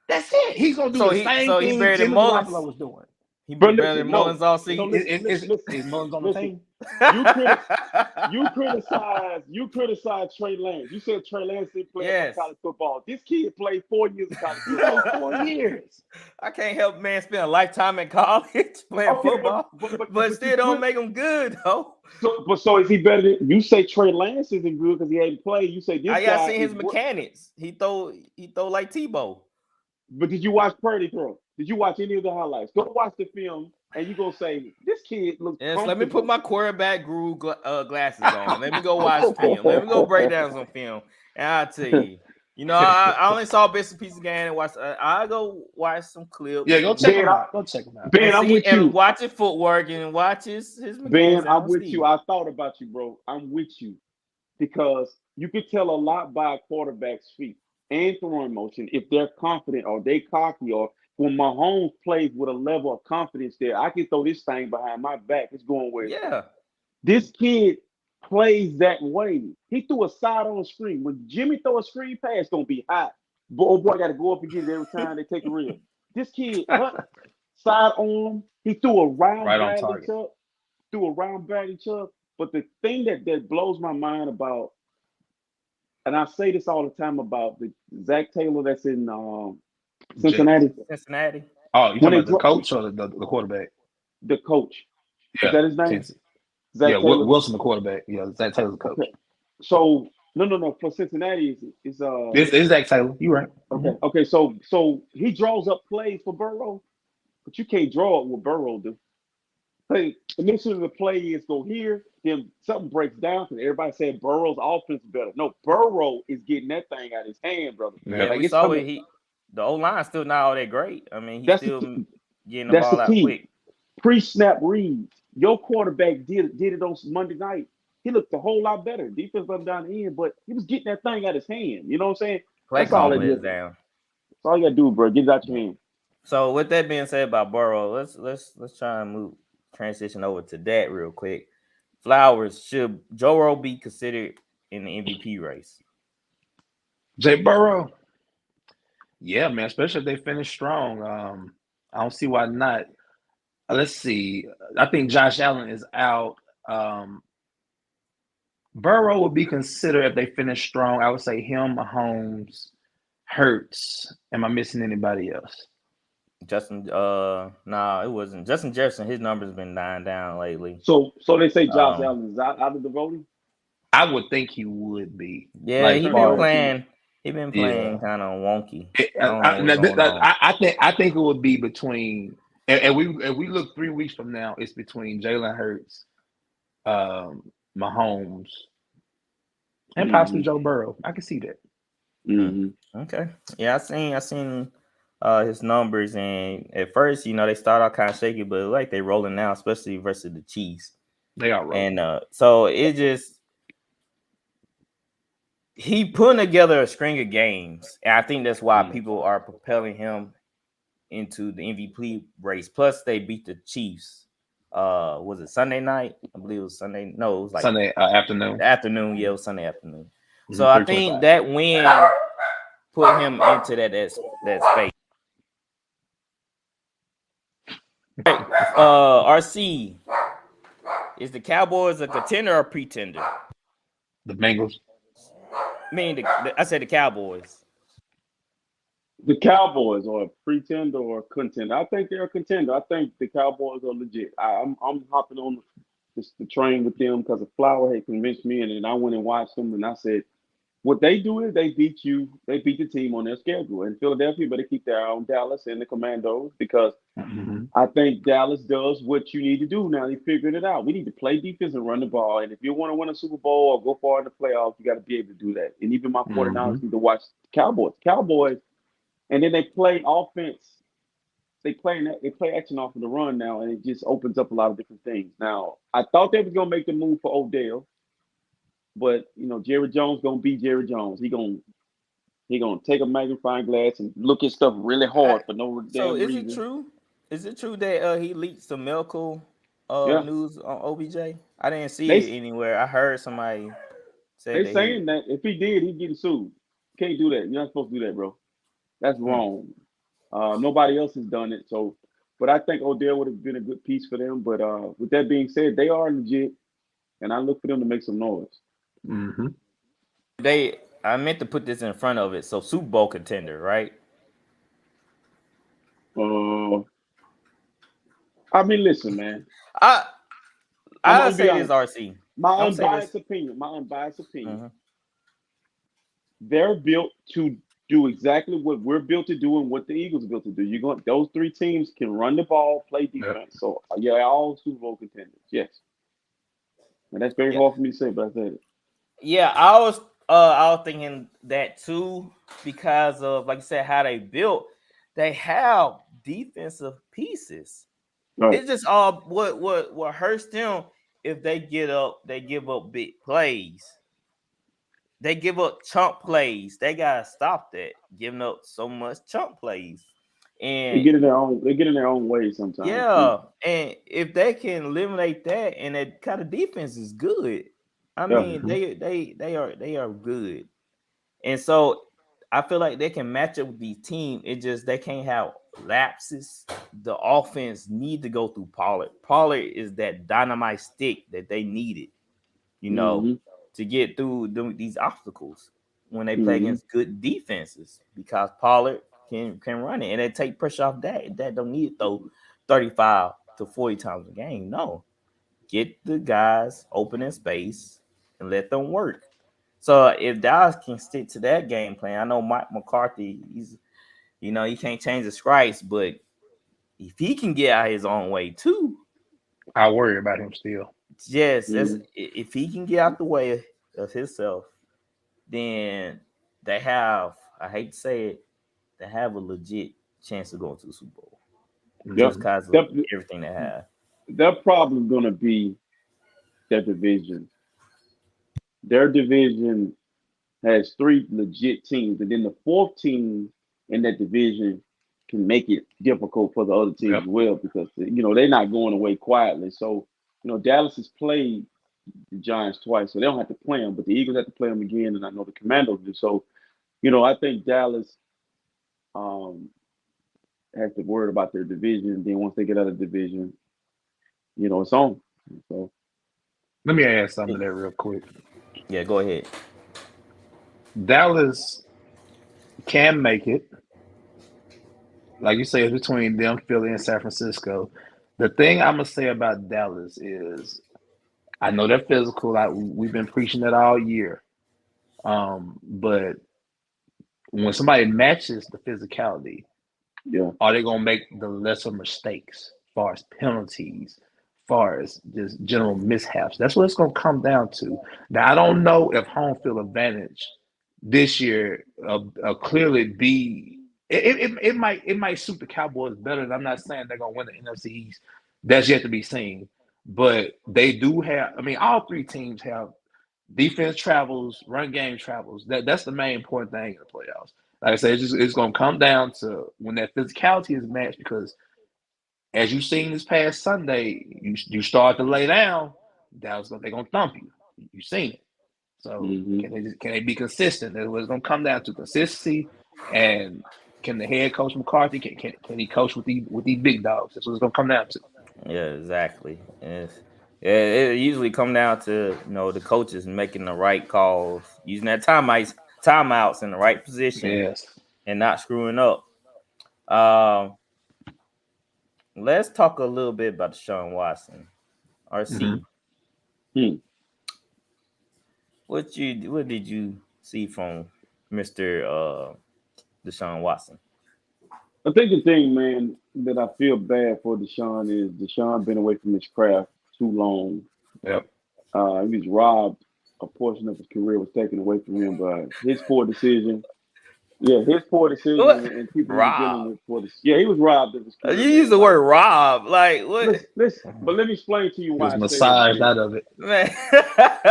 That's it. He's gonna do the same thing Jimmy Garoppolo was doing. He better than Mullins all season. Is Mullins on the team? You criticize Trey Lance. You said Trey Lance didn't play college football. This kid played 4 years of college football. 4 years. I can't help man spend a lifetime in college playing football, but still don't make him good though. So is he better than you say? Trey Lance isn't good because he hadn't played. You say this guy. I got seen his mechanics. He throw like Tebow. But did you watch Purdy throw? Did you watch any of the highlights? Go watch the film, and you gonna say this kid looks. Yes, let me put my quarterback guru glasses on. Let me go watch film. Let me go break down some film, and I'll tell you. You know, I only saw bits and pieces of game and watch. I'll go watch some clips. Yeah, go check him out. Ben, I'm with you. And watch his footwork and watch his Ben, I'm with you. I thought about you, bro. I'm with you because you could tell a lot by a quarterback's feet. and throwing motion, if they're confident or they cocky, or when Mahomes plays with a level of confidence there, I can throw this thing behind my back. It's going where it's going. Yeah. This kid plays that way. He threw a side on screen. When Jimmy throw a screen pass, it's gonna be hot. Boy got to go up and get it every time they take a rib. This kid, side arm, he threw a round Right on Bradley target. Chuck, But the thing that blows my mind about, and I say this all the time about the Zach Taylor that's in Cincinnati. Cincinnati. Oh, you When talking they about the coach or the quarterback? the coach, Yeah, is that his name? Cincy. Zach Yeah, Taylor. Wilson the quarterback. Yeah, Zach Taylor's the coach. Okay. So no. For Cincinnati, is It's Zach Taylor. You right. okay. So he draws up plays for Burrow, but you can't draw it what Burrow do. Hey, initially the play is go here, then something breaks down because everybody said Burrow's offense is better. No, Burrow is getting that thing out of his hand, brother. Yeah, Like we it's saw coming. it. The O-line still not all that great. I mean, he's That's still the getting the that's ball the out key. quick. Pre-snap reads. Your quarterback did it on Monday night. He looked a whole lot better. Defense let him down the end, but he was getting that thing out of his hand. You know what I'm saying? Play That's all call it is is. down. That's all you gotta do, bro. Get it out your hand. So with that being said about Burrow, let's try and transition over to that real quick. Flowers, should Joe Burrow be considered in the MVP race? Jay Burrow. Yeah, man, especially if they finish strong. I don't see why not. Let's see. I think Josh Allen is out. Burrow would be considered if they finish strong. I would say him, Mahomes, Hurts. Am I missing anybody else? Justin, nah, it wasn't. Justin Jefferson, his numbers been dying down lately. So they say Josh Allen is out of the voting? I would think he would be. Yeah, like, he been playing. He been playing kind of wonky. I think it would be between, and we look 3 weeks from now, it's between Jalen Hurts, Mahomes, and possibly Joe Burrow. I can see that. Mm-hmm. Okay. Yeah, I seen his numbers, and at first, they start out kind of shaky, but like they rolling now, especially versus the Chiefs. They are rolling. And so it just he putting together a string of games, and I think that's why people are propelling him into the MVP race. Plus, they beat the Chiefs. Was it Sunday night? I believe it was Sunday. No, it was like Sunday afternoon. Afternoon, yeah, it was Sunday afternoon. So I think that win put him into that space. RC, is the Cowboys a contender or a pretender? The Bengals. I mean, I said the Cowboys. The Cowboys are a pretender or a contender. I think they're a contender. I think the Cowboys are legit. I'm hopping on the train with them because the Flower had convinced me, and then I went and watched them, and I said, what they do is they beat the team on their schedule. In Philadelphia, better keep their eye on Dallas and the Commandos because I think Dallas does what you need to do now. They figured it out. We need to play defense and run the ball. And if you want to win a Super Bowl or go far in the playoffs, you got to be able to do that. And even my 49ers need to watch the Cowboys, and then they play offense. They play action off of the run now, and it just opens up a lot of different things. Now, I thought they was going to make the move for Odell. But Jerry Jones gonna be Jerry Jones. He gonna take a magnifying glass and look at stuff really hard for no damn reason. It true? Is it true that he leaked some medical news on OBJ? I didn't see it anywhere. I heard somebody say they saying that if he did, he'd get sued. Can't do that. You're not supposed to do that, bro. That's wrong. Nobody else has done it. So, but I think Odell would have been a good piece for them. But with that being said, they are legit, and I look for them to make some noise. I meant to put this in front of it. So Super Bowl contender, right? I mean, listen, man. I'll say this, RC. My unbiased opinion. They're built to do exactly what we're built to do and what the Eagles are built to do. Those three teams can run the ball, play defense. So all Super Bowl contenders. Yes. And that's very hard for me to say, but I said it. Yeah, I was thinking that too because of, like you said, how they built. They have defensive pieces. Right. It's just all what hurts them if they give up big plays. they give up chunk plays. They gotta stop that, giving up so much chunk plays. They And get in their own. They get in their own way sometimes too. yeah, and if they can eliminate that, and that kind of defense is good. I Yeah. mean, they are good, and so I feel like they can match up with these teams. It just they can't have lapses. The offense need to go through Pollard. Pollard is that dynamite stick that they needed, you know, Mm-hmm. to get through these obstacles when they play Mm-hmm. against good defenses because Pollard can run it and they take pressure off that. That don't need to throw 35 to 40 times a game. No. Get the guys open in space and let them work. So if Dallas can stick to that game plan, I know Mike McCarthy, he can't change the stripes, but if he can get out his own way too, I worry about him still. yes, Mm-hmm. if he can get out the way of himself, then they have, I hate to say it, they have a legit chance of going to the Super Bowl Yep. just because of That, everything they have. that problem gonna be their division. Their division has three legit teams, and then the fourth team in that division can make it difficult for the other teams Yep. as well because they're not going away quietly. So Dallas has played the Giants twice, so they don't have to play them, but the Eagles have to play them again, and I know the Commandos do. So I think Dallas um, has to worry about their division. Then once they get out of the division, it's on. So Let me add something to that real quick. Yeah, go ahead. Dallas can make it. Like you say, it's between them, Philly, and San Francisco. The thing I'm gonna say about Dallas is I know they're physical. We've been preaching that all year. But when somebody matches the physicality, yeah, are they gonna make the lesser mistakes as far as penalties, as far as just general mishaps? That's what it's gonna come down to. Now I don't know if home field advantage this year clearly be it might suit the Cowboys better. And I'm not saying they're gonna win the NFC East. That's yet to be seen. But they do have. I mean, all three teams have defense travels, run game travels. That's the main important thing in the playoffs. Like I said, it's going to come down to when that physicality is matched. Because as you've seen this past Sunday, you start to lay down, they're going to thump you. You've seen it. So hmm can they be consistent? That's what it's going to come down to: consistency, and can the head coach McCarthy can he coach with these big dogs? That's what it's going to come down to. Yeah, exactly. It usually come down to the coaches making the right calls, using that timeouts in the right position, Yes. and not screwing up. Um, let's talk a little bit about Deshaun Watson. Mm-hmm. RC, Hmm. what did you see from Mr. Deshaun Watson? I think the thing, man, that I feel bad for Deshaun is Deshaun been away from his craft too long. Yep. He was robbed. A portion of his career was taken away from him by his poor decision. Yeah, his poor decision What? and people he was dealing Rob. with for this. Yeah, he was robbed of his You career, use man. the Like, word Rob. Like what? but let me explain to you He why was I say that, massaged Ben. out of it. Man.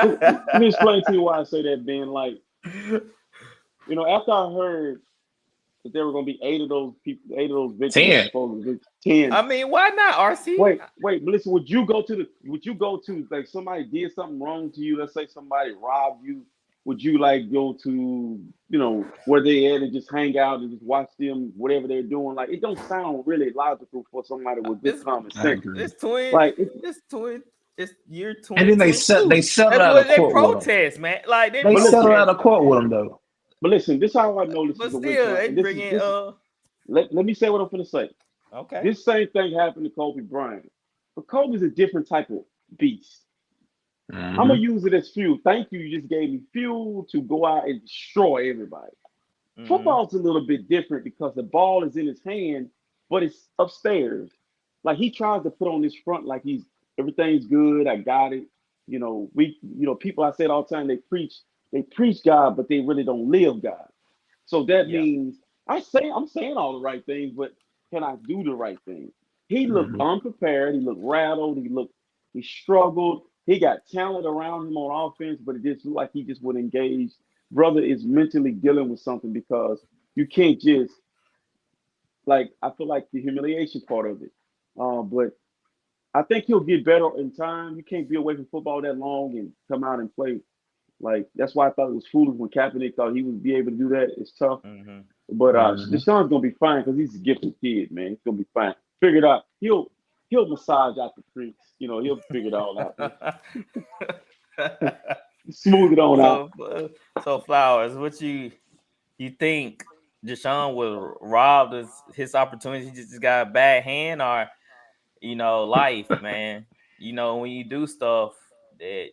Let me explain to you why I say that, Ben. Like, after I heard that there were going to be eight of those victims, 10. supposedly 10. I mean, why not, RC? Wait, but listen, would you go to like somebody did something wrong to you? Let's say somebody robbed you. Would you like go to, where they at and just hang out and just watch them, whatever they're doing? Like, it don't sound really logical for somebody with good It's common I sense. agree. it's twin. Like, It's twin. It's year And then they 2022. settled That's out what of they court with him. protest, man. Like they They but settled listen, out of protesting, court with man. him though. but listen, this is how I know this But is a witch still, hunt. they And bring in let me say what I'm going to say. okay. This same thing happened to Kobe Bryant. But Kobe's a different type of beast. I'm Mm-hmm. gonna use it as fuel. Thank you. You just gave me fuel to go out and destroy everybody. Mm-hmm. Football's a little bit different because the ball is in his hand, but it's upstairs. Like he tries to put on this front like he's everything's good. I got it. People I said all the time they preach God, but they really don't live God. So that Yeah. means I'm saying all the right things, but can I do the right thing? He looked Mm-hmm. unprepared. He looked rattled. He struggled. He got talent around him on offense, but it just looked like he just would engage brother is mentally dealing with something because you can't just like I feel like the humiliation part of it. But I think he'll get better in time. You can't be away from football that long and come out and play. Like that's why I thought it was foolish when Kaepernick thought he would be able to do that. It's tough. Mm-hmm. But Mhm. Deshaun's gonna be fine because he's a gifted kid, man. He's gonna be fine. Figure it out. He'll massage out the crease. You know, he'll figure it all out. Man. Smooth it on out. So Flowers, what you think Deshaun was robbed of his opportunity? He just got a bad hand, or life, man. When you do stuff that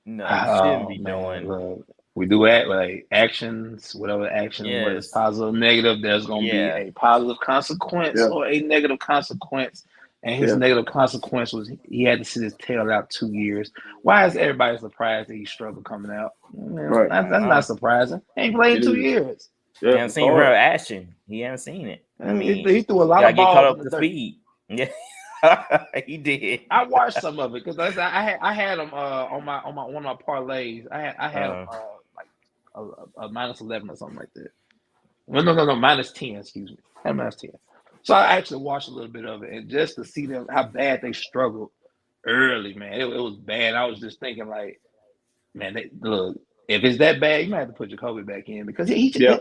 you shouldn't Oh be man, doing. look, we do act like actions, whatever action, whether it's Yes, positive or negative, there's gonna be yeah. a positive consequence Yeah, or a negative consequence. And his yeah, negative consequence was he had to sit his tail out 2 years. Why is everybody surprised that he struggled coming out? right. That's not surprising. He ain't played It in two is. years. He Yeah, haven't it's seen real hard. action. He haven't seen it. I mean, He threw a lot gotta of get caught balls in up the to dirt. speed. Yeah, he did. I watched some of it because I had him on my one of my parlays. I had him like a -11 or something like that. Well, no, -10. Excuse me, I had -10. So I actually watched a little bit of it, and just to see them how bad they struggled early, man, it was bad. I was just thinking like, man, look, if it's that bad, you might have to put Jacoby back in because Yeah,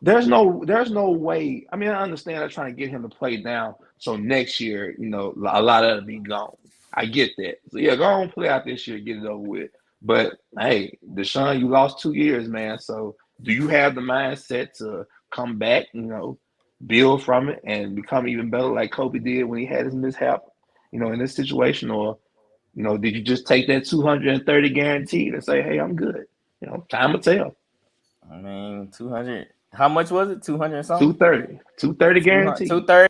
there's no way. I mean, I understand they're trying to get him to play down so next year, a lot of it'll be gone. I get that. So yeah, go on play out this year, get it over with. But hey, Deshaun, you lost 2 years, man. So do you have the mindset to come back, build from it and become even better like Kobe did when he had his mishap, in this situation? Or, did you just take that 230 guaranteed and say, hey, I'm good? Time will tell. I mean, 200. How much was it? 200 something? 230 guaranteed. 230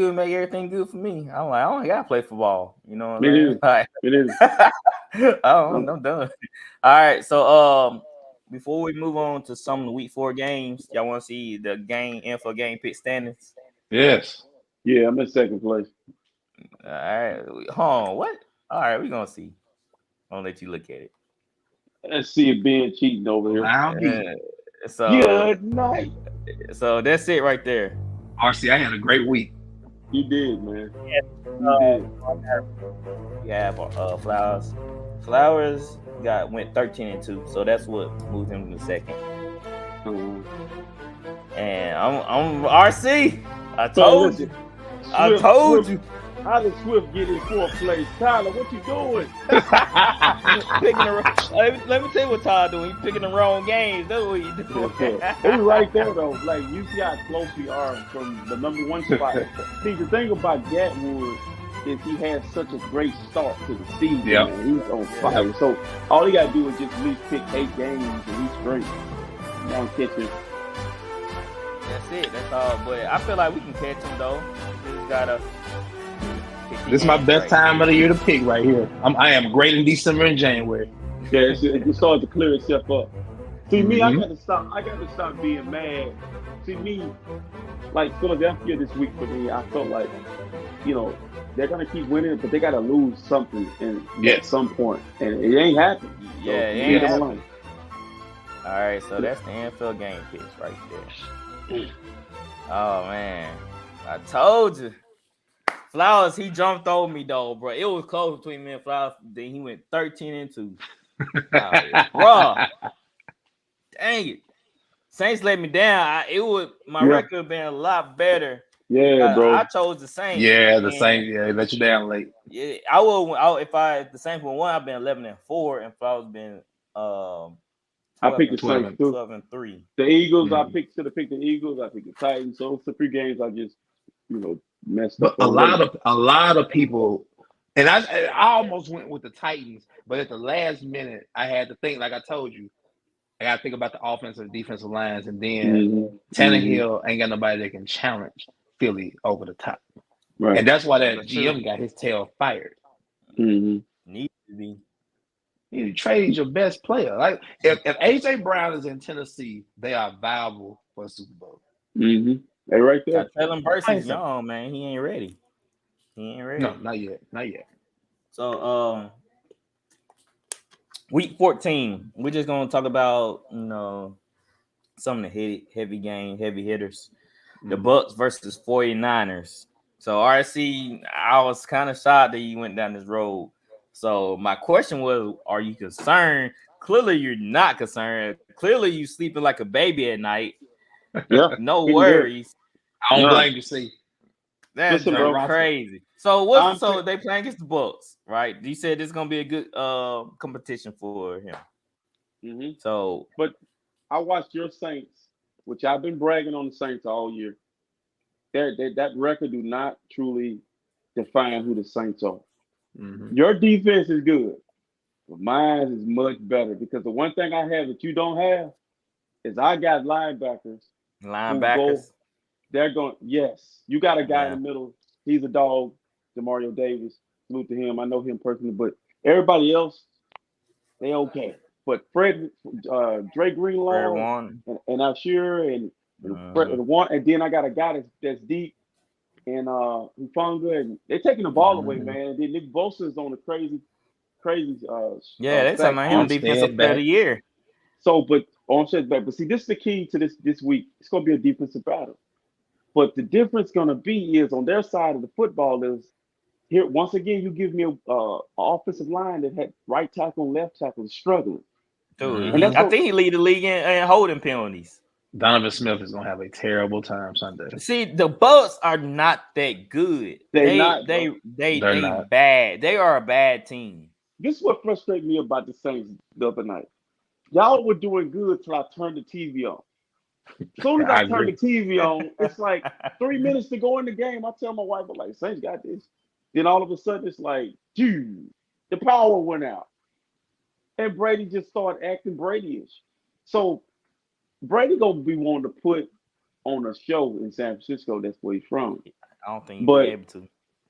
would make everything good for me. I'm like, I only gotta play football. You know what it I'm is. saying? Like, It is. I'm done. All right. So before we move on to some of the week 4 games, y'all want to see the info game pick standings? Yes. Yeah, I'm in second place. All right. Hold on. What? All right, we're gonna see. I'll let you look at it. Let's see if Ben cheating over here. I'll be. So Good night. that's it right there. RC, I had a great week. You did, man. You did. We have Flowers. Flowers went 13-2, so that's what moved him to second. And I'm RC. I told you. How did Swift get in 4th place? Tyler, what you doing? Let me tell you what Tyler doing. He's picking the wrong games. That's what he doing. It was right there though. Like you see how close we are from the #1 spot. See, the thing about Gatwood is he had such a great start to the season. Yeah. He's on fire. So all he got to do is just at least pick 8 games and he's straight. Now catch him. That's it. That's all. But I feel like we can catch him though. Just gotta. This is my best time of the year to pick right here. I am great in December and January. Yeah, it started to clear itself up. See, me, I got to stop being mad. See, me, like Philadelphia this week for me, I felt like, they're gonna keep winning, but they gotta lose something at some point, and it ain't happening. Yeah, it ain't happening. All right, so that's the NFL game picks right there. Oh man, I told you. Flowers, he jumped over me though, bro. It was close between me and Flowers. Then he went 13-2. Bro, dang it! Saints let me down. My record would been a lot better. Yeah, bro. I chose the Saints. Yeah, the Saints. Yeah, they let you down late. Yeah, I would. If the Saints were 1, I've been 11-4, and Flowers been 12, I picked the Saints too. 12-3. The Eagles, I should have picked the Eagles. I picked the Titans. So it's the 3 games I just, messed up. But a lot of people, and I almost went with the Titans, but at the last minute, I had to think. Like I told you, I got to think about the offensive and defensive lines, and then Tannehill ain't got nobody that can challenge Philly over the top. Right. And that's why that GM got his tail fired. Needs to be. You trade your best player. Like if AJ Brown is in Tennessee, they are viable for a Super Bowl. They right there. Tell him Burton's young, man. He ain't ready. No, not yet. So Week 14. We're just gonna talk about some of the heavy hitters. The Bucks versus 49ers. So RC, I was kind of shocked that you went down this road. So my question was, are you concerned? Clearly you're not concerned. Clearly you sleeping like a baby at night. Yeah, No pretty good. worries. I don't None. blame you. See, That's Listen, bro. crazy. So I'm so they playing against the Bucks, right? You said this is gonna be a good competition for him. Mhm. So But I watched your Saints, which I've been bragging on the Saints all year. That record do not truly define who the Saints are. Your defense is good, but mine is much better because the one thing I have that you don't have is I got linebackers who go. linebackers. They're going. Yes, you got a guy in Yeah. the middle. He's a dog, Demario Davis. Salute to him. I know him personally, but everybody else, they okay. But Drake Fred Greenlaw, Warner. and Alshire Mhm. and then I got a guy that's deep and Hufunga, and they're taking the ball away, man. And then Nick Bosa's on a crazy Yeah, they talking sack about him streak. defensive Armstead player of back. the year. So, but Armstead's back. But see, this is the key to this week. It's going to be a defensive battle. But the difference going to be is on their side of the football is here once again. You give me a offensive line that had right tackle and left tackle struggling, Dude, and that's I what. think he lead the league in holding penalties. Donovan Smith is gonna have a terrible time Sunday. See, the Bucks are not that good. They They not, they bro. they They're they not. bad. They are a bad team. This is what frustrated me about the Saints the other night. Y'all were doing good till I turned the TV on. As soon as I I turned the agree. TV on, it's like 3 minutes to go in the game. I tell my wife, I'm like, Saints got this. Then all of a sudden, it's like, dude, the power went out. And Brady just started acting Brady-ish. So Brady gonna be wanting to put on a show in San Francisco. That's where he's from. I don't think he'd be But able to.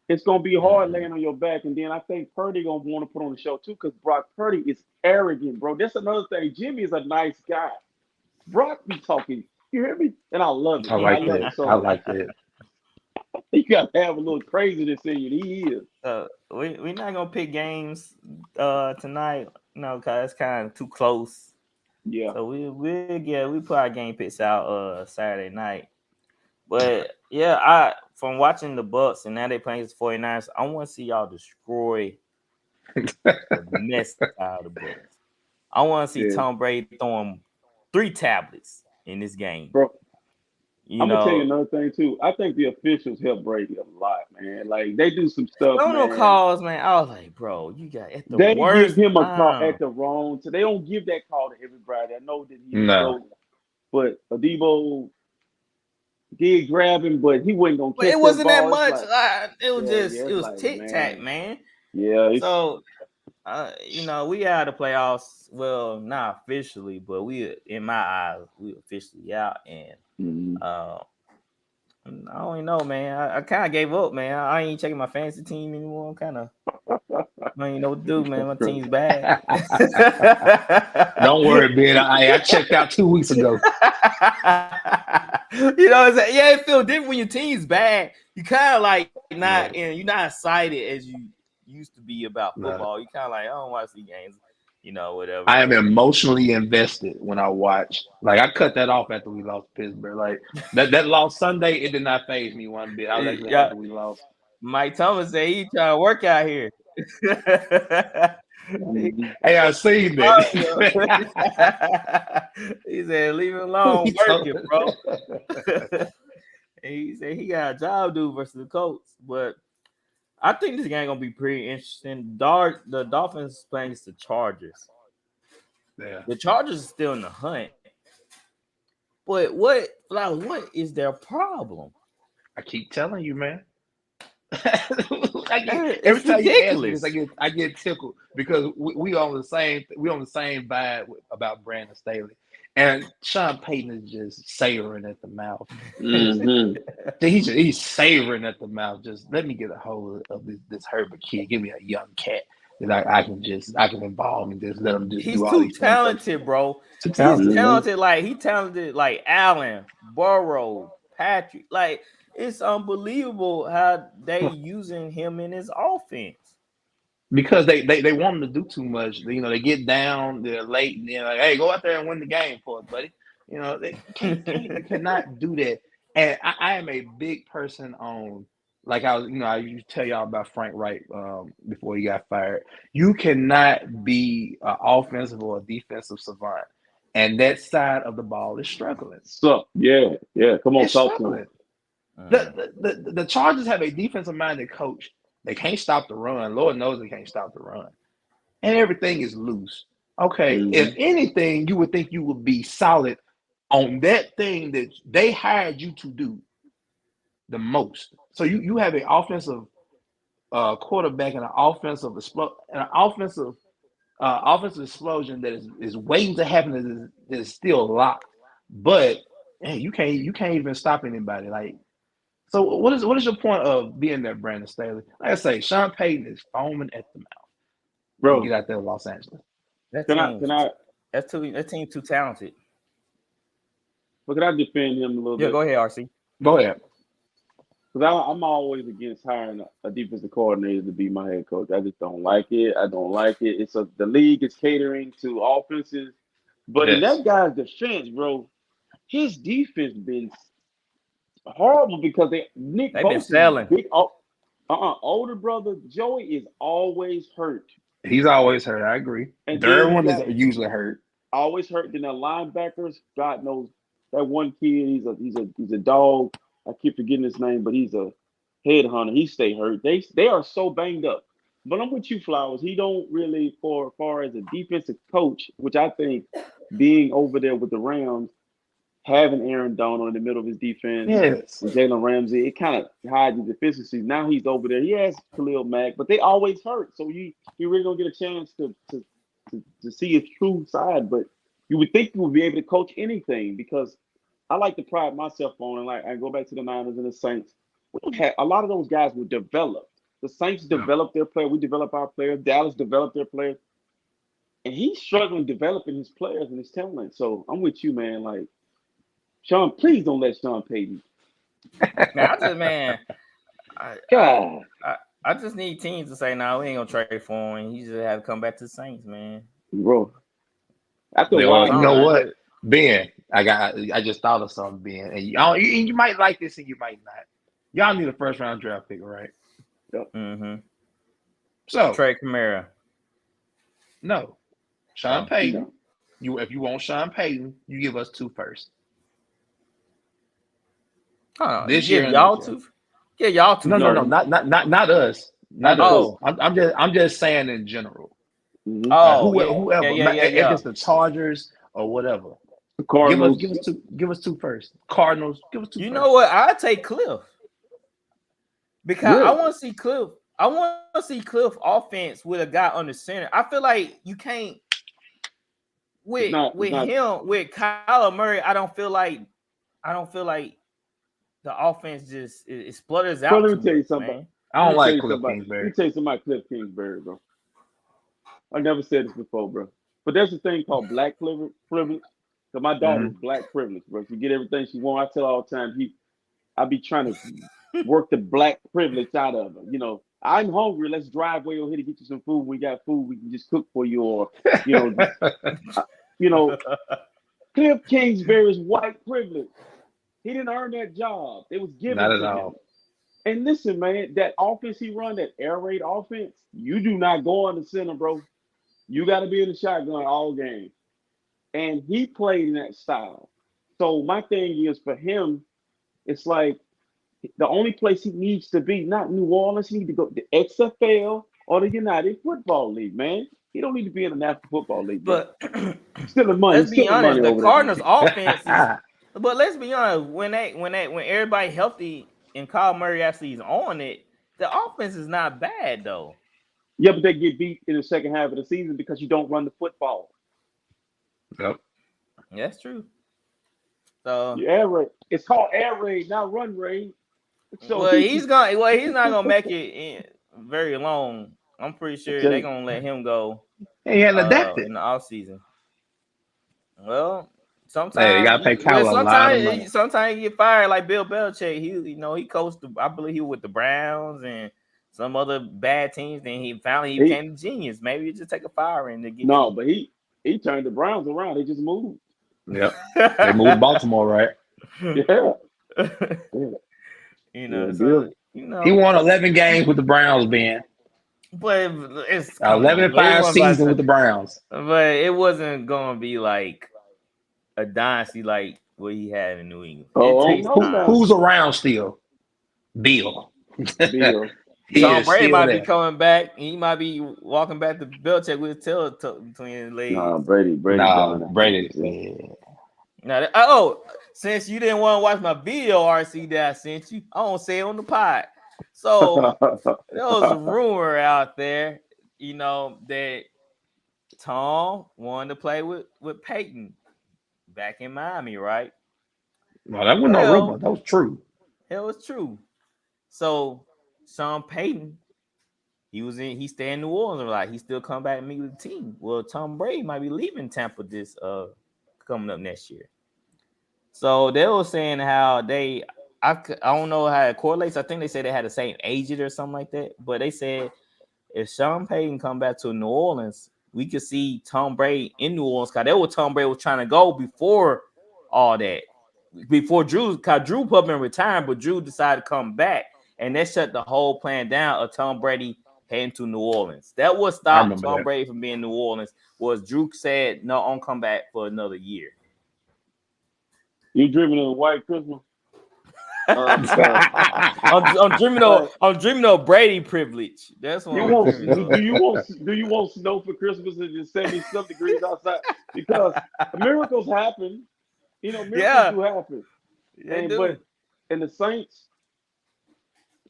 it's gonna be hard Mhm. laying on your back. And then I think Purdy gonna want to put on the show too, because Brock Purdy is arrogant, bro. That's another thing. Jimmy is a nice guy. Brock be talking. You hear me? And I love it, I man. I like love that. it. I So like that. you got to have a little craziness in you. He is. We're not gonna pick games tonight, cause it's kind of too close. Yeah. So we put our game picks out Saturday night. But yeah, I from watching the Bucks and now they playing against 49ers, I want to see y'all destroy the mess out of the Bucks. I want to see Yeah. Tom Brady throwing 3 tablets in this game. Bro, You I'm gonna tell you know, another thing too. I think the officials help Brady a lot, man. Like they do some stuff, no man. calls, man. I was like, bro, you got at the They give worst him a call time. at the wrong. So they don't give that call to everybody. I know that he's the No. GOAT, but Adebo did grab him, but he wasn't gonna But it catch that wasn't that ball. It's much. like, It was yeah, it it's was like, tic tac, man, man. yeah, it's So we out of the playoffs. Well, not officially, but we, in my eyes, we officially out. And mhm. I don't even know, man. I kind of gave up, man. I ain't checking my fantasy team anymore. I'm kind of, I don't even know what to do, man. That's My crazy. team's bad. Don't worry, Ben. I checked out 2 weeks ago. You know what I'm saying? Yeah, it feels different when your team's bad. You kind of like Yeah. you're not excited as you used to be about No. football. You kind of like, I don't watch these games, whatever. I am emotionally invested when I watch. Like I cut that off after we lost to Pittsburgh. Like that loss Sunday, it did not faze me one bit. I was actually Yeah, happy we lost. Mike Thomas said he trying to work out here. Mhm. Hey, I seen that. He said, leave it alone, working, bro. And he said he got a job to do versus the Colts. But I think this game gonna be pretty interesting. The Dolphins playing against the Chargers. Yeah. The Chargers are still in the hunt. But what is their problem? I keep telling you, man. It's Every time you ask me ridiculous. this, I get tickled because we on the same vibe about Brandon Staley, and Sean Payton is just savoring at the mouth. Mhm. He's savoring at the mouth. Just let me get a hold of this Herbert kid. Give me a young cat that I can involve and just let him just He's do all too these things. talented, bro. Too He's talented. talented like Allen, Burrow, Patrick. Like it's unbelievable how they using him in his offense. because they want them to do too much. You know, they get down, they're late, and they're like, "Hey, go out there and win the game for us, buddy." You know, they you cannot do that. And I am a big person on, like I used to tell y'all about Frank Wright before he got fired. You cannot be an offensive or a defensive savant, and that side of the ball is struggling. So yeah, come on, It's talk to struggling. him. The Chargers have a defensive minded coach. They can't stop the run. Lord knows they can't stop the run. And everything is loose. Okay, if anything, you would think you would be solid on that thing that they hired you to do the most. So you have an offensive quarterback and an offensive explosion that is waiting to happen, that is still locked. But hey, you can't even stop anybody. Like, so what is your point of being there, Brandon Staley? Like I say, Sean Payton is foaming at the mouth. Bro, Get out there to Los Angeles. That team too talented. But can I defend him a little bit? Yeah, go ahead, RC. Go ahead. Because I'm always against hiring a defensive coordinator to be my head coach. I just don't like it. The league is catering to offenses, but in that guy's defense, bro, his defense been horrible because Nick Bosa's big older brother Joey is always hurt. He's always hurt. I agree. And third one is usually hurt. Always hurt. Then the linebackers, God knows that one kid. He's a dog. I keep forgetting his name, but he's a headhunter. He stay hurt. They are so banged up. But I'm with you, Flowers. He don't really, for far as a defensive coach, which I think being over there with the Rams, having Aaron Donald in the middle of his defense, and Jalen Ramsey, it kind of hides the deficiencies. Now he's over there. He has Khalil Mack, but they always hurt. So you really don't get a chance to see his true side. But you would think you would be able to coach anything, because I like to pride myself on, and like I go back to the Niners and the Saints. A lot of those guys were developed. The Saints developed their player. We develop our players. Dallas developed their players. And he's struggling developing his players and his talent. So I'm with you, man. Like, Sean, please don't let Sean Payton. I just need teams to say, no, we ain't gonna trade for him. He just have to come back to the Saints, man. Bro. You know what? Ben, I just thought of something, Ben. And you might like this and you might not. Y'all need a first round draft pick, right? Yep. Mm-hmm. So trade Kamara. No. Sean Payton. If you want Sean Payton, you give us 2 first. This year, y'all 2. Yeah, y'all 2. No, not us. Not us. I'm just saying in general. Mm-hmm. Whoever. If it's the Chargers or whatever. Cardinals. Give us 2 first. Cardinals. Give us 2 You first. know what? I'll take Cliff. Because I want to see Cliff. I want to see Cliff offense with a guy under center. I feel like you can't with him with Kyler Murray. I don't feel like the offense just it splutters out. Let me tell you something. Man. I don't like Cliff Kingsbury. Let me tell you something about Cliff Kingsbury, bro. I never said this before, bro. But there's a thing called black privilege. Because my daughter's black privilege, bro. She get everything she wants. I tell her all the time, I be trying to work the black privilege out of her. You know, I'm hungry. Let's drive way over here to get you some food. We got food. We can just cook for you, or Cliff Kingsbury's white privilege. He didn't earn that job. It was given to him. And listen, man, that offense he run, that air raid offense, you do not go on the center, bro. You got to be in the shotgun all game. And he played in that style. So my thing is, for him, it's like the only place he needs to be, not New Orleans, he needs to go to the XFL or the United Football League, man. He don't need to be in the National Football League. But still the money. Let's be honest, the Cardinals' offense is, but let's be honest, when everybody healthy and Kyle Murray actually is on it, the offense is not bad though. Yeah, but they get beat in the second half of the season because you don't run the football. Yep. That's true. So air raid. It's called air raid, not run raid. So he's not gonna make it in very long. I'm pretty sure they're gonna let him go. He hadn't adapted in the offseason. Well, sometimes you gotta pay Kyle a lot of money. Sometimes you get fired like Bill Belichick. He coached. I believe he was with the Browns, and some other bad teams. Then he became a genius. Maybe you just take a fire ring to get. No, but he turned the Browns around. They just moved. Yep. They moved Baltimore, right? Yeah. You know, Yeah, so, you know, he won 11 games with the Browns, Ben. But it's 11-5 season with the Browns. But it wasn't gonna be like a dynasty like what he had in New England. Who's around still? Bill. Tom Brady might be coming back. He might be walking back to Belichick with his tail between his legs. Nah, Brady. Now, since you didn't want to watch my video, RC, that I sent you, I won't say it on the pod. So there was a rumor out there, you know, that Tom wanted to play with Peyton back in Miami, right? No, that wasn't no rumor. That was true. It was true. So Sean Payton, he stayed in New Orleans, like he still come back and meet with the team. Well, Tom Brady might be leaving Tampa this coming up next year. So they were saying how I don't know how it correlates. I think they said they had the same agent or something like that. But they said if Sean Payton come back to New Orleans, we could see Tom Brady in New Orleans. Cause that was Tom Brady was trying to go before all that. Before Drew, cause Drew put him in retirement, but Drew decided to come back, and that shut the whole plan down of Tom Brady heading to New Orleans. That was stopped Tom Brady from being in New Orleans. Was Drew said no, I'm come back for another year. You dreaming of a white Christmas? I'm dreaming of Brady privilege. That's what do you want snow for Christmas and just 70-some degrees outside? Because miracles happen. You know, miracles do happen. But the Saints,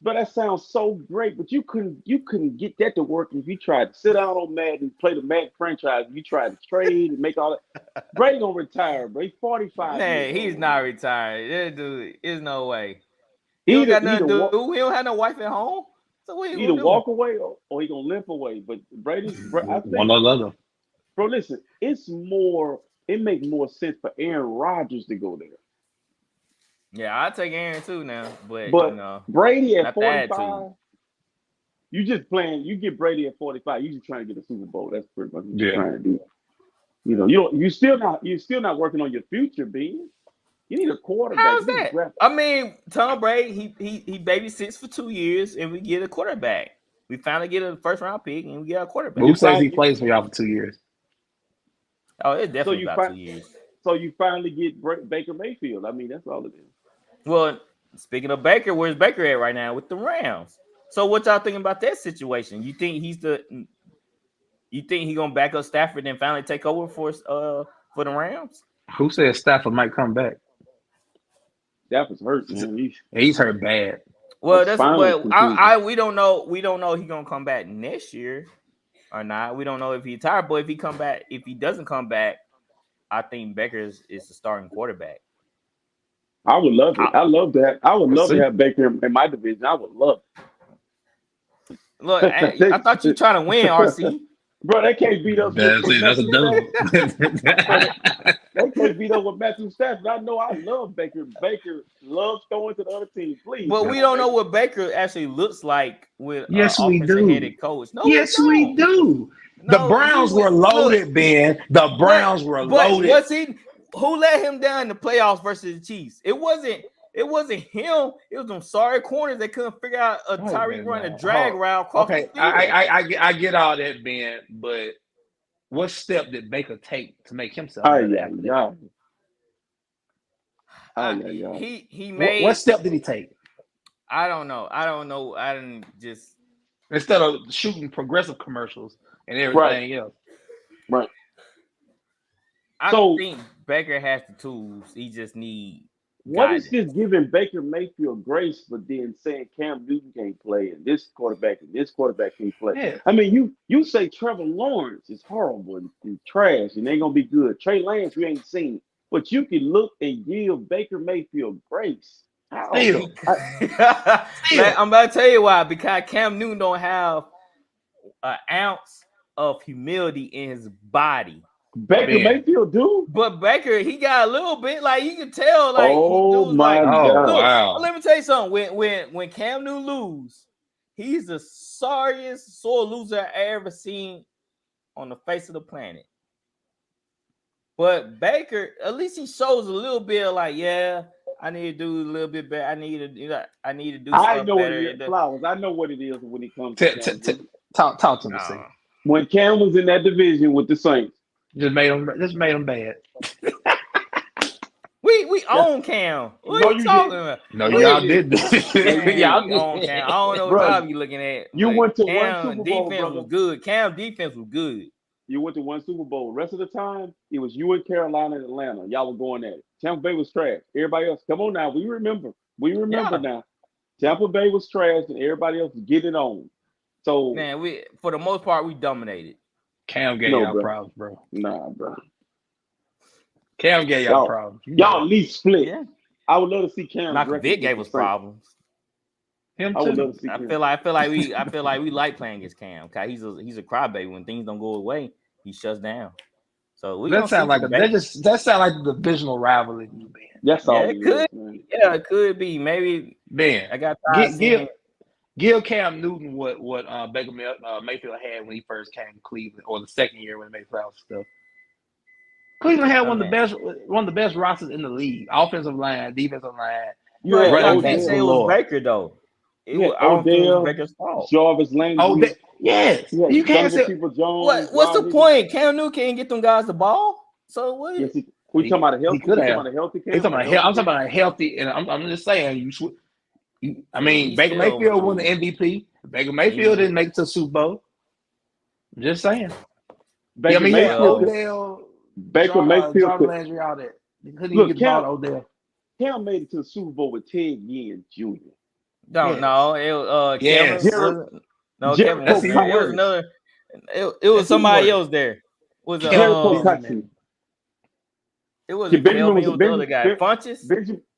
but that sounds so great. But you couldn't get that to work if you tried to sit down on Madden, play the Madden franchise. If you tried to trade and make all that. Brady gonna retire, bro. He's 45. Man, he's not retired. That dude, there's no way. He don't got nothing to do. He don't have no wife at home. So what he either walk away or he gonna limp away. But Brady, I think, one or the other. Bro, listen, it makes more sense for Aaron Rodgers to go there. Yeah, I'll take Aaron too now. But you know, Brady at 45, you just playing. You get Brady at 45, you just trying to get a Super Bowl. That's pretty much what you're trying to do. You know, you're still not working on your future, B. You need a quarterback. How's that? I mean, Tom Brady, he babysits for 2 years, and we get a quarterback. We finally get a first round pick, and we get a quarterback. Who says he plays for y'all for 2 years? Oh, it's definitely about 2 years. So you finally get Baker Mayfield. I mean, that's all it is. Well, speaking of Baker, where's Baker at right now with the Rams? So what y'all thinking about that situation? You think he's gonna back up Stafford and finally take over for the Rams? Who said Stafford might come back? Stafford's hurt, man. He's hurt bad. Well, we don't know. We don't know if he's gonna come back next year or not. We don't know if he's tired, but if he doesn't come back, I think Baker is the starting quarterback. I would love it. I love that. I would love to have Baker in my division. I would love it. Look, I thought you were trying to win, RC. Bro, they can't beat us. That's a double. They can't beat up with Matthew Stafford. I know I love Baker. Baker loves throwing to the other team. Please. But we don't know what Baker actually looks like with we do. Headed coach. No, we do. The Browns were loaded, Ben. The Browns were loaded. Who let him down in the playoffs versus the Chiefs? It wasn't him. It was them sorry corners that couldn't figure out a Tyreek run a drag route. Okay, I get all that, Ben, but what step did Baker take to make himself? He made. What step did he take? I don't know. I didn't just instead of shooting progressive commercials and everything else. Right. I think Baker has the tools. He just needs. What is this giving Baker Mayfield grace, but then saying Cam Newton can't play and this quarterback can't play? Yeah. I mean, you say Trevor Lawrence is horrible and trash and ain't gonna be good. Trey Lance we ain't seen, but you can look and give Baker Mayfield grace. I'm about to tell you why. Because Cam Newton don't have an ounce of humility in his body. Baker Mayfield do, but Baker he got a little bit like you can tell like God. Let me tell you something. When Cam Newton lose, He's the sorriest sore loser I ever seen on the face of the planet. But Baker, at least he shows a little bit of like, yeah, I need to do a little bit better. I need to do I stuff know what better. it is, Flowers. I know what it is when it comes T- to t- Cam. t- talk to me, see. When Cam was in that division with the Saints, Just made them bad. We own Cam. What No, are you you talking didn't. about? No, No, y'all you didn't. Man, Y'all we own Cam. I don't know what Bro, y'all be looking at. you but went to one Cam Super Bowl, defense brother. was good. Cam defense was good. You went to one Super Bowl. The rest of the time, it was you and Carolina and Atlanta. Y'all were going at it. Tampa Bay was trash. Everybody else, come on now. We remember. Yeah. Now. Tampa Bay was trash and everybody else was getting on. So, Man, we for the most part we dominated. Cam gave No, y'all bro. problems, bro. nah, bro. Cam gave y'all problems. Y'all at least split. Yeah. I would love to see Cam. Malcolm Vick gave us problems. Him I would too. love to see I Cam. feel like we like playing against Cam. Cause he's a crybaby. When things don't go away, he shuts down. So we That sound like that sound like the divisional rivalry you been. That's all it could. man. Yeah, it could be. Maybe Man, I got tired seeing. give Cam Newton what Baker Mayfield had when he first came to Cleveland, or the second year when he made playoff stuff. Cleveland had one of the best rosters in the league. Offensive line, defensive line. You had running They backs say it galore. was Baker though. I Yeah, don't think it was Odell, Baker's fault. Jarvis Landry. Yes. Yeah, You can't say people Jones. What's the Rodgers. point? Cam Newton can't get them guys the ball. So what? Yes, we talking about a healthy. could We have. talking about a healthy Cam. I'm talking about a healthy, and I'm just saying I mean, Baker Mayfield won the MVP. Baker Mayfield didn't make it to the Super Bowl. I'm just saying. Baker Mayfield. Odell, Baker Mayfield. Jarvis Landry, all that. He couldn't even get the ball to Odell. Cam made it to the Super Bowl with Ted Ginn Jr. No, it was Yes. Kevin. Kevin was there. It was another. It was somebody else there. Was Jericho Cotton. It wasn't Kelvin. It was the other guy. Funches.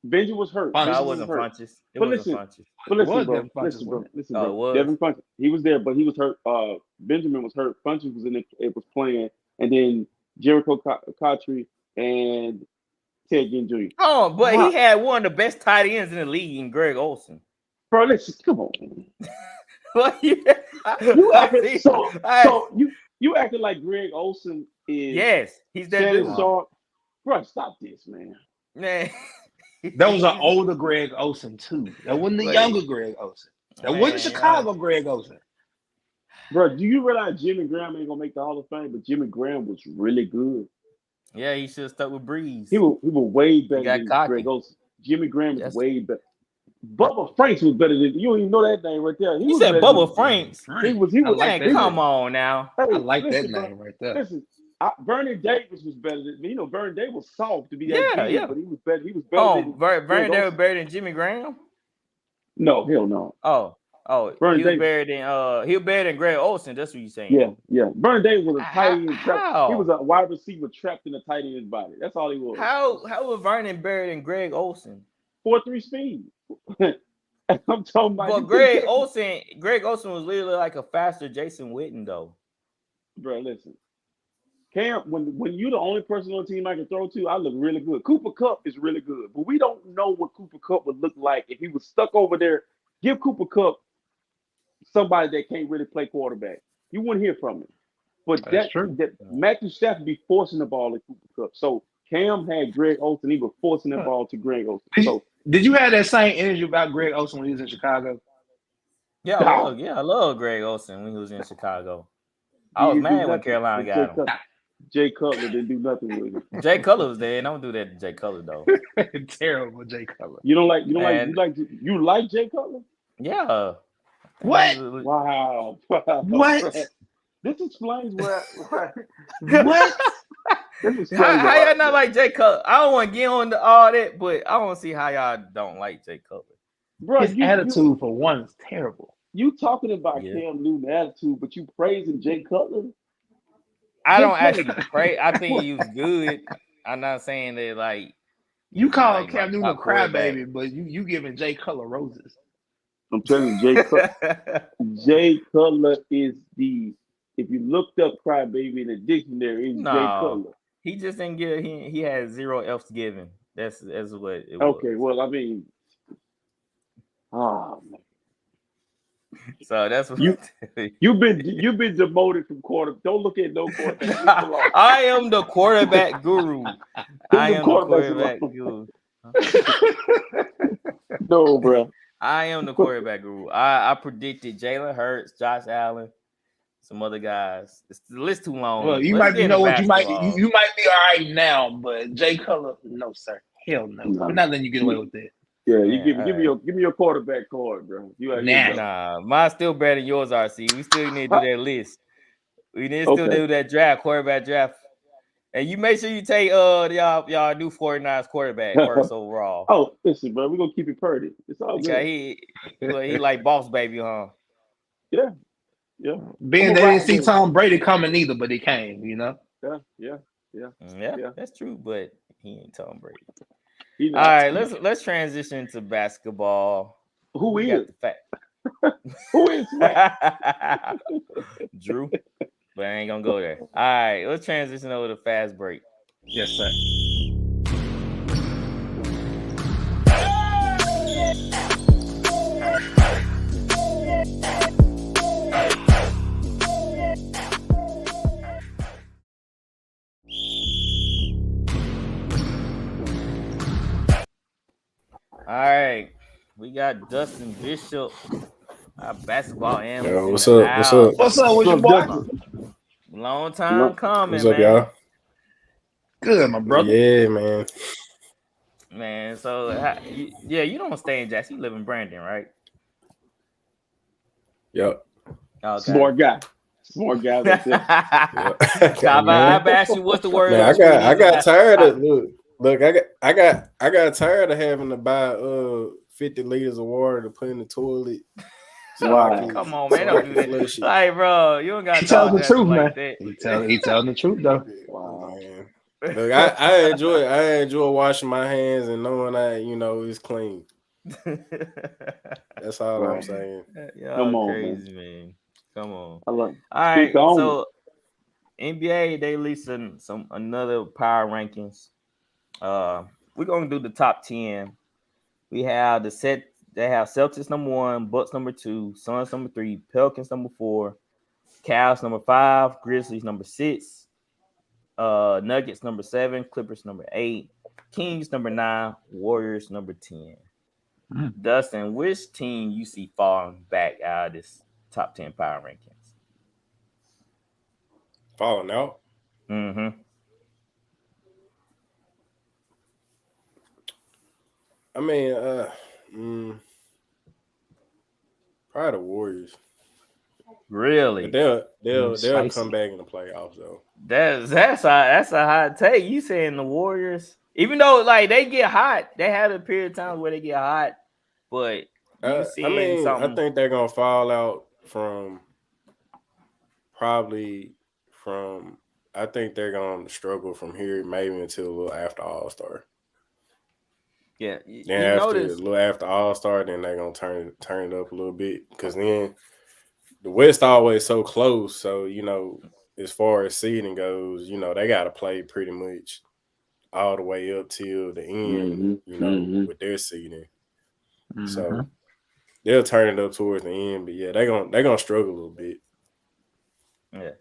Benji was hurt. No, it wasn't Funches. It wasn't Funches. But listen, bro. Devin Funches. He was there, but he was hurt. Benjamin was hurt. Funches was in it. Was playing, and then Jericho Cotry and Ted Ginn Jr. Oh, but he had one of the best tight ends in the league in Greg Olsen. Bro, listen, come on. You acting like Greg Olsen is. Yes, he's that dude. Bro, stop this, man. Man. That was an older Greg Olsen too. That wasn't the younger Greg Olsen. That wasn't Chicago Greg Olsen. Bro, do you realize Jimmy Graham ain't gonna make the Hall of Fame? But Jimmy Graham was really good. Yeah, he should have stuck with Breeze. He was way better than Greg Olsen. Jimmy Graham was way better. Bubba Franks was better than you. Don't even know that name right there. He said Bubba Franks. He was. Like come on now. Hey, I like that name right there. Listen, Vernon Davis was better than me. You know, Vernon Davis was soft to be that big, but he was better. He was better. Vernon Davis was better than Jimmy Graham? No, hell no. Oh, Vernon he was better than Greg Olsen. That's what you're saying. Yeah. Vernon Davis was a tight end. He was a wide receiver trapped in a tight end's body. That's all he was. How was Vernon better than Greg Olsen? 4.3 speed. I'm talking about. But Greg Olsen was literally like a faster Jason Witten, though. Bro, listen. Cam, when you're the only person on the team I can throw to, I look really good. Cooper Kupp is really good, but we don't know what Cooper Kupp would look like if he was stuck over there. Give Cooper Kupp somebody that can't really play quarterback. You wouldn't hear from him. But that's true. Matthew Stafford be forcing the ball at Cooper Kupp. So Cam had Greg Olsen. He was forcing the ball to Greg Olsen. Did you have that same energy about Greg Olsen when he was in Chicago? Yeah, I love Greg Olsen when he was in Chicago. I was mad when Carolina got him. Jay Cutler didn't do nothing with him. Jay Cutler was there, and I don't do that to Jay Cutler though. Terrible Jay Cutler. You like Jay Cutler? Yeah. What? Wow. What? This explains where. What? How y'all not like Jay Cutler? I don't want to get on all that, but I want to see how y'all don't like Jay Cutler. Bro, his attitude for one is terrible. You talking about Cam Newton attitude, but you praising Jay Cutler? I don't actually pray. I think he was good. I'm not saying that like you call Cam Newton a crybaby, but you giving Jay Cutler roses. I'm telling you, Jay Cutler is the. If you looked up crybaby in the dictionary, it's Jay Cutler. He just didn't give. He had 0 F's given. That's what it was. Okay, well, I mean, oh man. So that's what You you've been demoted from quarter. Don't look at no quarterback. Leave them alone. I am the quarterback guru. I Leave them am the quarterbacks quarterback alone. guru. No, bro. I am the quarterback guru. I predicted Jalen Hurts, Josh Allen, some other guys. The list too long. Well, you Let's might get you into know what you might basketball. you might be all right now, but Jay Cutler, no sir, hell no. No. I'm not letting you get away with that. Yeah, you Man, give me your quarterback card, bro. You out Nah. here, bro. Nah, mine's still better than yours, RC. We still need to do that list. We need to still Okay. do that draft, quarterback draft. And you make sure you take y'all new 49ers quarterback first overall. Oh, listen, bro. We're gonna keep it pretty. It's all good. Okay, he like boss baby, huh? Yeah. Yeah. Being I'm they a didn't ride see with him. Tom Brady coming either, but he came, you know. Yeah. Yeah, Yeah. that's true, but he ain't Tom Brady. He All not. right, let's transition to basketball. Who We is? got the fact. Who is Smack? Drew, but I ain't gonna go there. All right, let's transition over to fast break. Yes, sir. All right, we got Dustin Bishop, our basketball analyst. Yo, in what's the up? What's house. up? What's up with your What's boy? up, Dustin? Long time coming, What's up, man. y'all? Good, my brother. Yeah, man. Man, so you don't stay in Jackson. You live in Brandon, right? Yep. Okay. Smart guy. Smart guy right there. Yep. So I've asked you what's the word. Man, on the street I is got about- tired of look. I got tired of having to buy 50 liters of water to put in the toilet. Wow. Come on, man, don't do that. Like, bro, you don't got He to telling talk the truth, man. like that. He telling the truth though. Wow. Man. Look, I enjoy washing my hands and knowing it's clean. That's all Right. I'm saying. Y'all Come on, crazy, man. Come on. I love it. All right, Speak on so NBA they released another power rankings. We're gonna do the top 10. We have they have Celtics number 1, Bucks number 2, Suns number 3, Pelicans number 4, Cavs number 5, Grizzlies number 6, Nuggets number 7, Clippers number 8, Kings number 9, Warriors number 10. Dustin, which team you see falling back out of this top 10 power rankings? Falling out. Mm-hmm. I mean, probably the Warriors. Really? But they'll Spicy. come back in the playoffs though. That's a hot take. You saying the Warriors, even though like they get hot, they have a period of time where they get hot, but you seeing something? I think they're gonna fall out I think they're gonna struggle from here maybe until a little after All-Star. Yeah, Then a little after All-Star, then they're gonna turn it up a little bit because then the West always so close. So as far as seeding goes, they got to play pretty much all the way up till the end. With their seeding. Mm-hmm. So they'll turn it up towards the end, but yeah, they're gonna struggle a little bit. Yeah,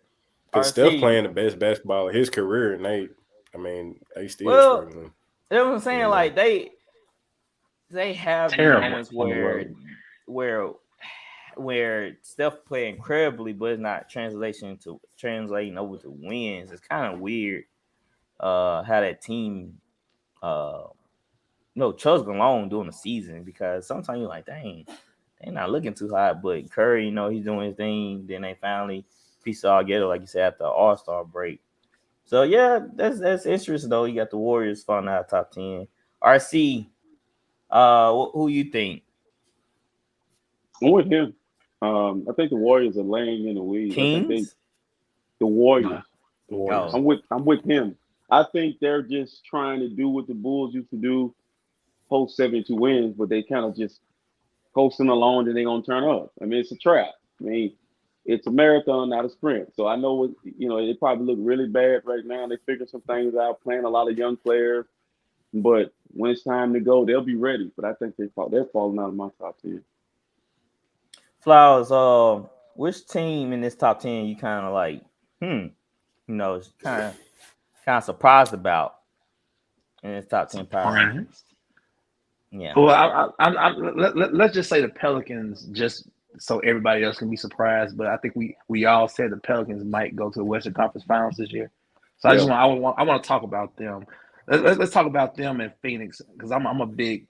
because Steph playing the best basketball of his career, and they still struggling. That's what I'm saying. Like they have moments where Steph play incredibly, but it's not translating over to wins. It's kind of weird how that team chugs along during the season, because sometimes you're like, dang, they're not looking too hot. But Curry, he's doing his thing. Then they finally piece it all together, like you said, after the All-Star break. So yeah, that's interesting though. You got the Warriors falling out of top 10. RC, who you think? I'm with him. I think the Warriors are laying in the weeds. Kings? I think the Warriors. Oh. I'm with him. I think they're just trying to do what the Bulls used to do, post 72 wins, but they kind of just coasting along and they're gonna turn up. It's a trap. It's a marathon, not a sprint. So I know it probably look really bad right now. They figure some things out, playing a lot of young players, but when it's time to go, they'll be ready. But I think they're falling out of my top 10. Flowers, which team in this top 10 you kind of like, kind of surprised about in this top 10 power rankings? Surprised. Yeah. Well, let's just say the Pelicans, just so everybody else can be surprised. But I think we all said the Pelicans might go to the Western Conference Finals this year. So Yeah. I want to talk about them. Let's talk about them in Phoenix, because I'm a big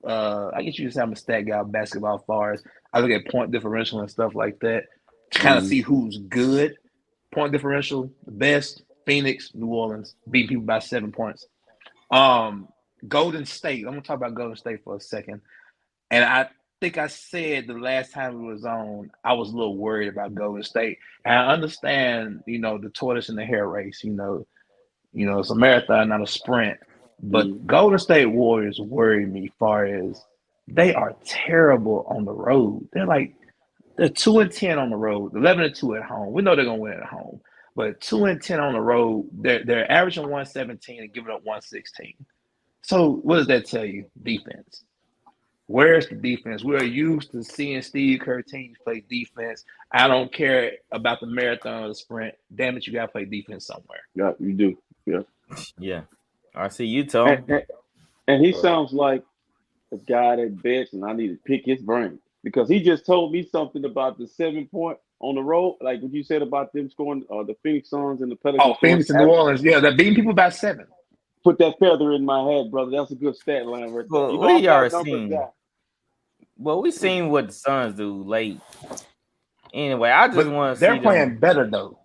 I guess you just say I'm a stat guy of basketball as far as I look at point differential and stuff like that to kind of see who's good. Point differential, the best, Phoenix, New Orleans, beat people by 7 points. Golden State. I'm gonna talk about Golden State for a second. And I think I said the last time we was on, I was a little worried about Golden State. And I understand, the tortoise and the hare race. It's a marathon, not a sprint. But Golden State Warriors worry me as far as they are terrible on the road. They're 2-10 on the road, 11-2 at home. We know they're gonna win at home, but 2-10 on the road, they're averaging 117 and giving up 116. So what does that tell you? Defense. Where's the defense? We're used to seeing Steve Kerr teams play defense. I don't care about the marathon or the sprint. Damn it, you gotta play defense somewhere. Yeah, you do. Yeah. Yeah. I see you, Tom. And he sounds like a guy that bets, and I need to pick his brain because he just told me something about the 7 point on the road, like what you said about them scoring the Phoenix Suns and the Pelicans. Oh, Phoenix and New Orleans, yeah, they're beating people by 7. Put that feather in my head, brother. That's a good stat line right there. Well, we are seeing. Well, we seen what the Suns do late. Anyway, I just want to see they're playing better though.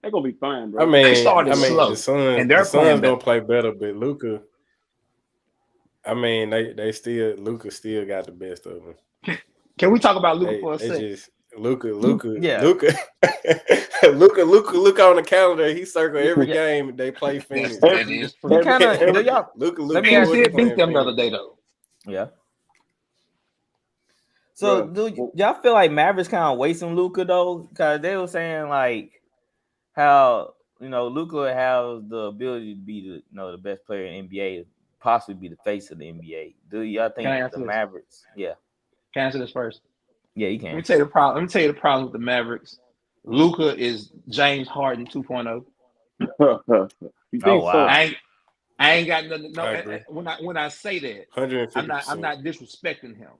They're gonna be fine, bro. They started slow, the Suns, and they're playing gonna play better, but Luka. They still Luka still got the best of them. Can we talk about Luka for a second? Luka, yeah. Luka on the calendar. He circled every game they play Phoenix. That is true. Luka did beat them the other day though. Yeah. So, do y'all feel like Mavericks kind of wasting Luka though? Because they were saying like how Luka has the ability to be the best player in the NBA, possibly be the face of the NBA. Do y'all think the Mavericks? Yeah. Can I answer this first? Yeah, you can. Let me tell you the problem with the Mavericks. Luka is James Harden 2.0. You think wow. so? I ain't got nothing. No, when I say that, 150%. I'm not disrespecting him.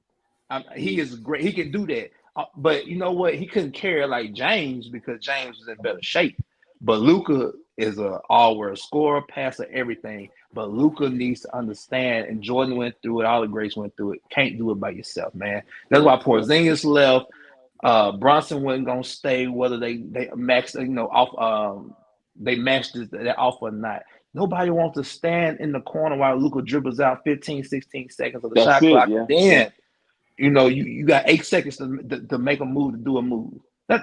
He is great. He can do that. But you know what? He couldn't carry like James because James is in better shape. But Luka is an all-world scorer, passer, everything. But Luka needs to understand, and Jordan went through it. All the greats went through it. Can't do it by yourself, man. That's why Porzingis left. Bronson wasn't gonna stay, whether they maxed, off. They matched that off or not. Nobody wants to stand in the corner while Luka dribbles out 15, 16 seconds of the shot clock. Yeah. Then, you got 8 seconds to make a move, to do a move. No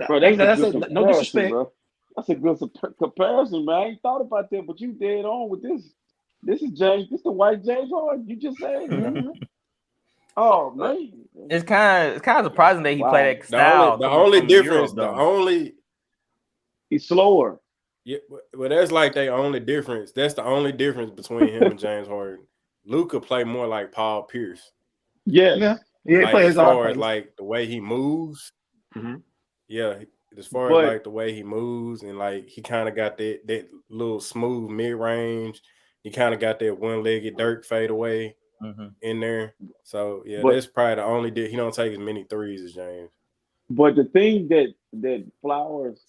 disrespect. Bro. That's a good comparison, man. I ain't thought about that, but you dead on with this. This is James. This the white James Harden. You just said. Mm-hmm. Oh man, it's kind of surprising that he played that style. The only difference, he's slower. Yeah, well, that's like the only difference. That's the only difference between him and James Harden. Luka play more like Paul Pierce. Yeah. He plays as far as like the way he moves. Mm-hmm. Yeah, as far as like the way he moves and like he kind of got that little smooth mid range. He kind of got that one-legged Dirk fadeaway in there. So yeah, that's probably the only. He don't take as many threes as James. But the thing that Flowers,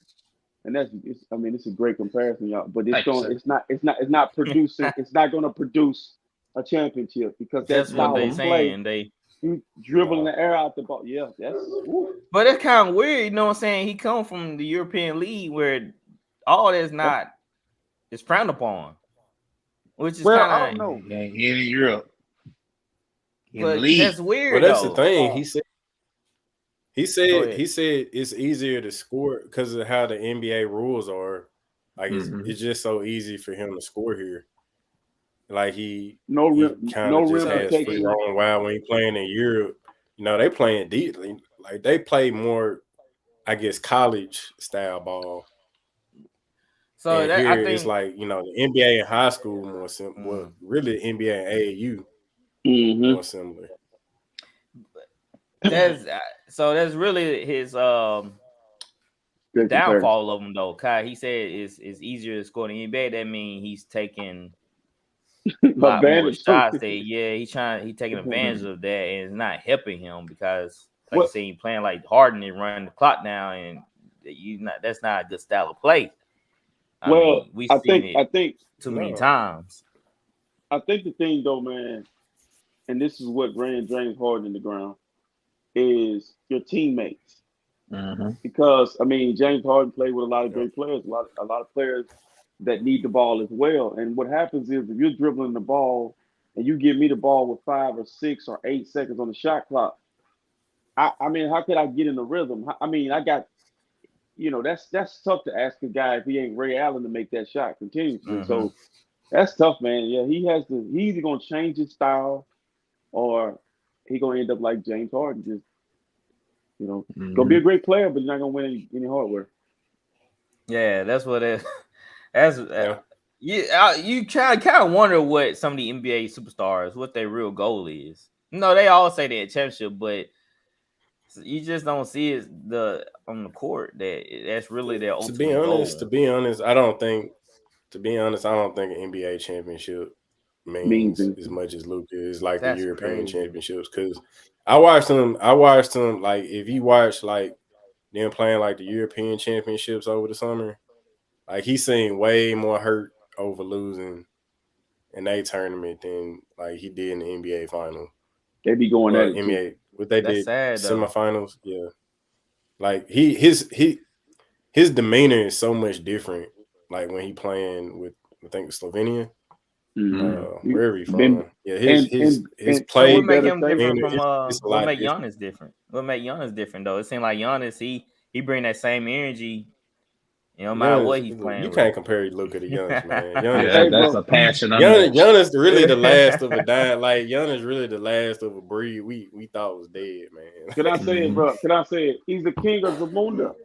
and it's a great comparison, y'all. But it's not producing. It's not going to produce a championship because that's what they saying. You dribbling the air out the ball. Yeah, but it's kind of weird. You know what I'm saying? He come from the European League where all that's is frowned upon. Which is I don't know. In Europe. But that's weird. Well, that's the thing. He said it's easier to score because of how the NBA rules are. Like it's just so easy for him to score here. Like he kind of just has free rolling wild when he playing in Europe. They playing deep. Like they play more, I guess, college style ball. So I think it's like the NBA in high school more simple. Well, really NBA and AAU more similar. So that's really his Good comparison. downfall of him though. Kai, he said it's easier to score in the NBA. That means he's taking a lot more Advantage. shots. He's taking advantage of that, and it's not helping him because, like you What? say, he playing like Harden and running the clock down, and that's not a good style of play. I Well, mean, we've I seen think it too many times. I think the thing though, man, and this is what ran James Harden in the ground, is your teammates. Mm-hmm. Because I mean, James Harden played with a lot of great players, a lot of players that need the ball as well. And what happens is if you're dribbling the ball and you give me the ball with 5 or 6 or 8 seconds on the shot clock, I mean, how could I get in the rhythm? I mean, I got, that's tough to ask a guy if he ain't Ray Allen to make that shot continuously. Mm-hmm. So that's tough, man. Yeah, he's either gonna change his style or he gonna end up like James Harden, just gonna be a great player, but you're not gonna win any hardware. Yeah, that's what it. That's you kind of wonder what some of the NBA superstars what their real goal is. No, they all say they're a championship, but you just don't see it on the court that's really their ultimate goal. To be honest, I don't think an NBA championship means as much as Luka is like That's the European crazy. championships. Because I watched them like if you watch like them playing like the European championships over the summer, like he seemed way more hurt over losing in a tournament than like he did in the NBA final. They be going at it NBA too. what they That's did sad, though. semifinals, yeah. Like his demeanor is so much different. Like when he playing with I think Slovenia, wherever he from. His play. So what make him different from it's a what lot make different. Giannis different? What make Giannis different though? It seems like Giannis he bring that same energy. No matter what he's playing. You can't compare Luka to Giannis, man. Yeah, that's a passion. Giannis really the last of a dime. Like Giannis really the last of a breed we thought was dead, man. Can I say it, bro? Can I say it? He's the king of Zamunda.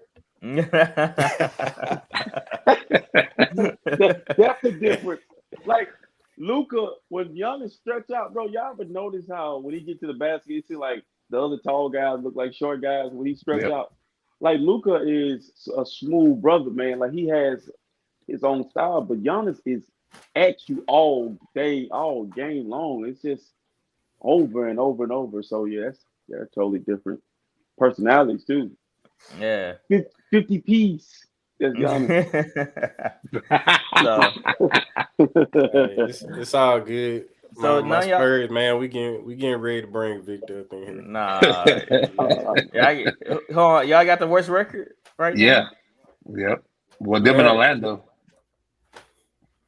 That's the difference. Like Luka, when Giannis stretch out, bro, y'all ever notice how when he get to the basket, you see like the other tall guys look like short guys when he stretch out. Like Luka is a smooth brother, man. Like he has his own style, but Giannis is at you all day, all game long. It's just over and over and over. So yeah, they're totally different personalities too. Yeah, 50 piece. That's Giannis. It's all good. So my Spurs, man, we getting ready to bring Victor up in here. Nah, y'all got the worst record right now. Yeah, yep. Well, them in Orlando.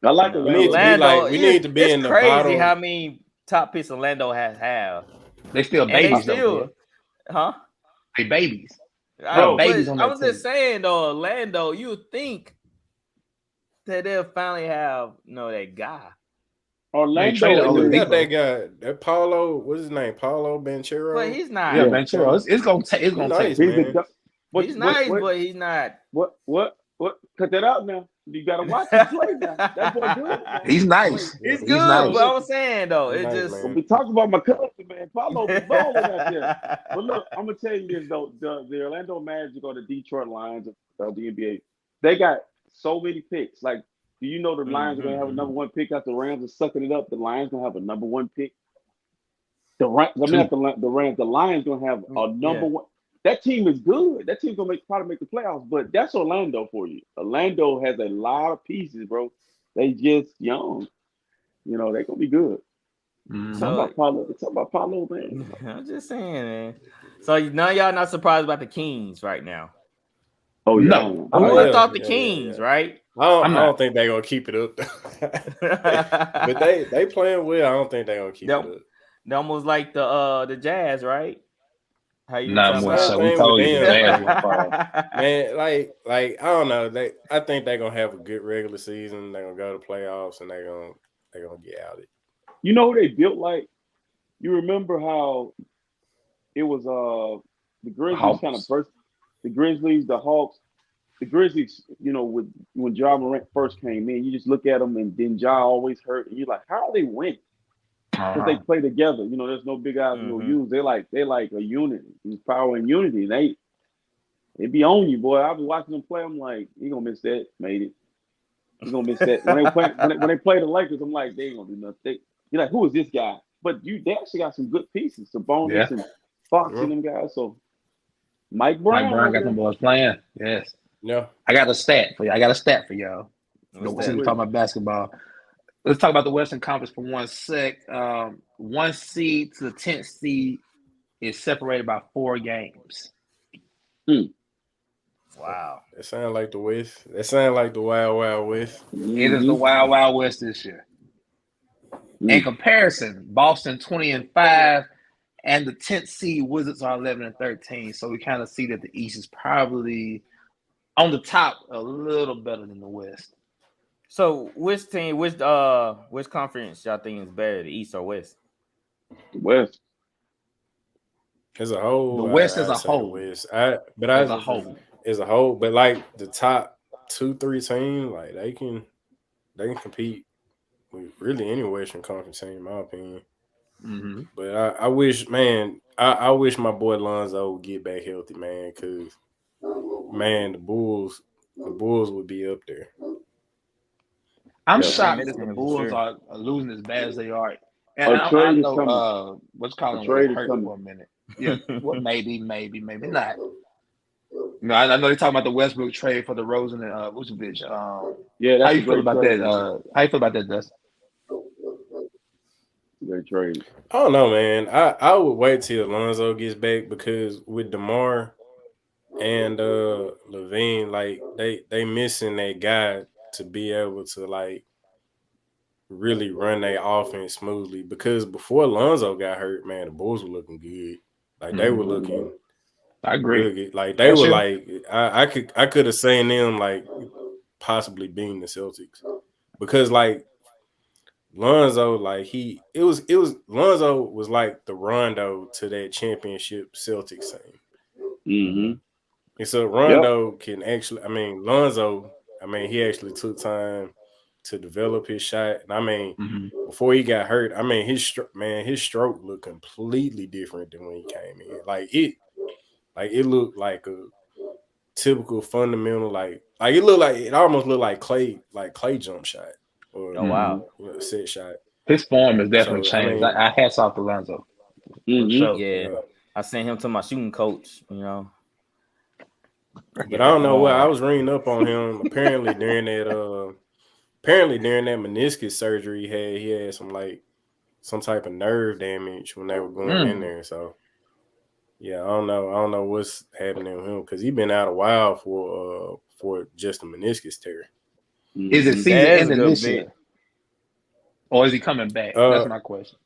I like Orlando. We need to be in the crazy bottom. How many top picks Orlando have. They still babies, though. Huh? They babies. I was just saying though, Orlando. You would think that they'll finally have that guy. Orlando, got that guy, that Paulo. What's his name? Paulo Banchero. But he's not. Yeah, Banchero. It's gonna take. He's nice, but he's not. What? Cut that out now. You gotta watch him play now. That boy good. Man. He's nice. He's good. Nice. But I'm saying though, it's just. Man. We talking about my cousin, man. Paulo be balling out there. But look, I'm gonna tell you this though: the Orlando Magic or the Detroit Lions of the NBA, they got so many picks. Like, do you know the Lions are gonna have a number 1 pick after the Rams are sucking it up? The Lions gonna have a number 1 pick. The Lions gonna have a number 1. That team is good. That team's gonna probably make the playoffs, but that's Orlando for you. Orlando has a lot of pieces, bro. They just young. They're gonna be good. Talk about Paulo, man. I'm just saying, man. So none of y'all not surprised about the Kings right now. Oh yeah. No. I would have thought the Kings, right? I don't think they're gonna keep it up. But they playing well. I don't think they're gonna keep it up. They're almost like the Jazz, right? How you not more so. We told you man, like I don't know. I think they're gonna have a good regular season. They're gonna go to playoffs and they're gonna get out it. You know who they built like? You remember how it was the Grizzlies kind of first, the Grizzlies, the Hawks, the Grizzlies, when Ja Morant first came in, you just look at them and then Ja always hurt and you're like, how are they winning? because they play together. You know, there's no big eyes, no U's. They're like a unit. There's power and unity. They be on you, boy. I was watching them play. I'm like, he gonna miss that, made it. He's gonna miss that. When they play the Lakers, I'm like, they ain't gonna do nothing. You're like, who is this guy? But they actually got some good pieces, Sabonis and Fox and them guys. So Mike Brown got some boys playing. Yes. Yeah. I got a stat for you. Y'all. Since we're talking about basketball. Let's talk about the Western Conference for 1 sec. 1 seed to the 10th seed is separated by 4 games. Wow. That sounds like the West. That sounds like the Wild Wild West. It is the Wild Wild West this year. In comparison, Boston 20-5 and the 10th seed Wizards are 11-13. So we kind of see that the East is probably on the top a little better than the West. So which conference y'all think is better, the East or West? The West. As a whole. The West as a whole. As a whole, but like the top 2-3 teams, like they can compete with really any Western Conference team, in my opinion. Mm-hmm. But I wish, man, I wish my boy Lonzo would get back healthy, man, because man, the Bulls would be up there. I'm shocked that the Bulls are losing as bad as they are. And I know what's calling hurt for a minute. Yeah, well, maybe not. No, I know they're talking about the Westbrook trade for the Rosen and Vucevic. That's how you feel about that? How you feel about that, Dustin? Great trade. I don't know, man. I would wait till Lonzo gets back because with DeMar and Levine, like they missing that guy to be able to like really run their offense smoothly. Because before Lonzo got hurt, man, the Bulls were looking good. Like they were looking. I agree. Really good. Like they were like I could have seen them like possibly beating the Celtics because like Lonzo like Lonzo was like the Rondo to that championship Celtics team. Mm-hmm. And so Rondo can actually, Lonzo, he actually took time to develop his shot. And before he got hurt, his stroke looked completely different than when he came in. It looked like a typical fundamental, it almost looked like clay jump shot or set shot. His form has definitely changed. I hats off to Lonzo. Sure. Yeah, I sent him to my shooting coach. You know, but I don't know what I was reading up on him. Apparently during that meniscus surgery he had some type of nerve damage when they were going in there. So. Yeah, I don't know what's happening with him because he's been out a while for just a meniscus tear. Is it season ending this year, or is he coming back? That's my question.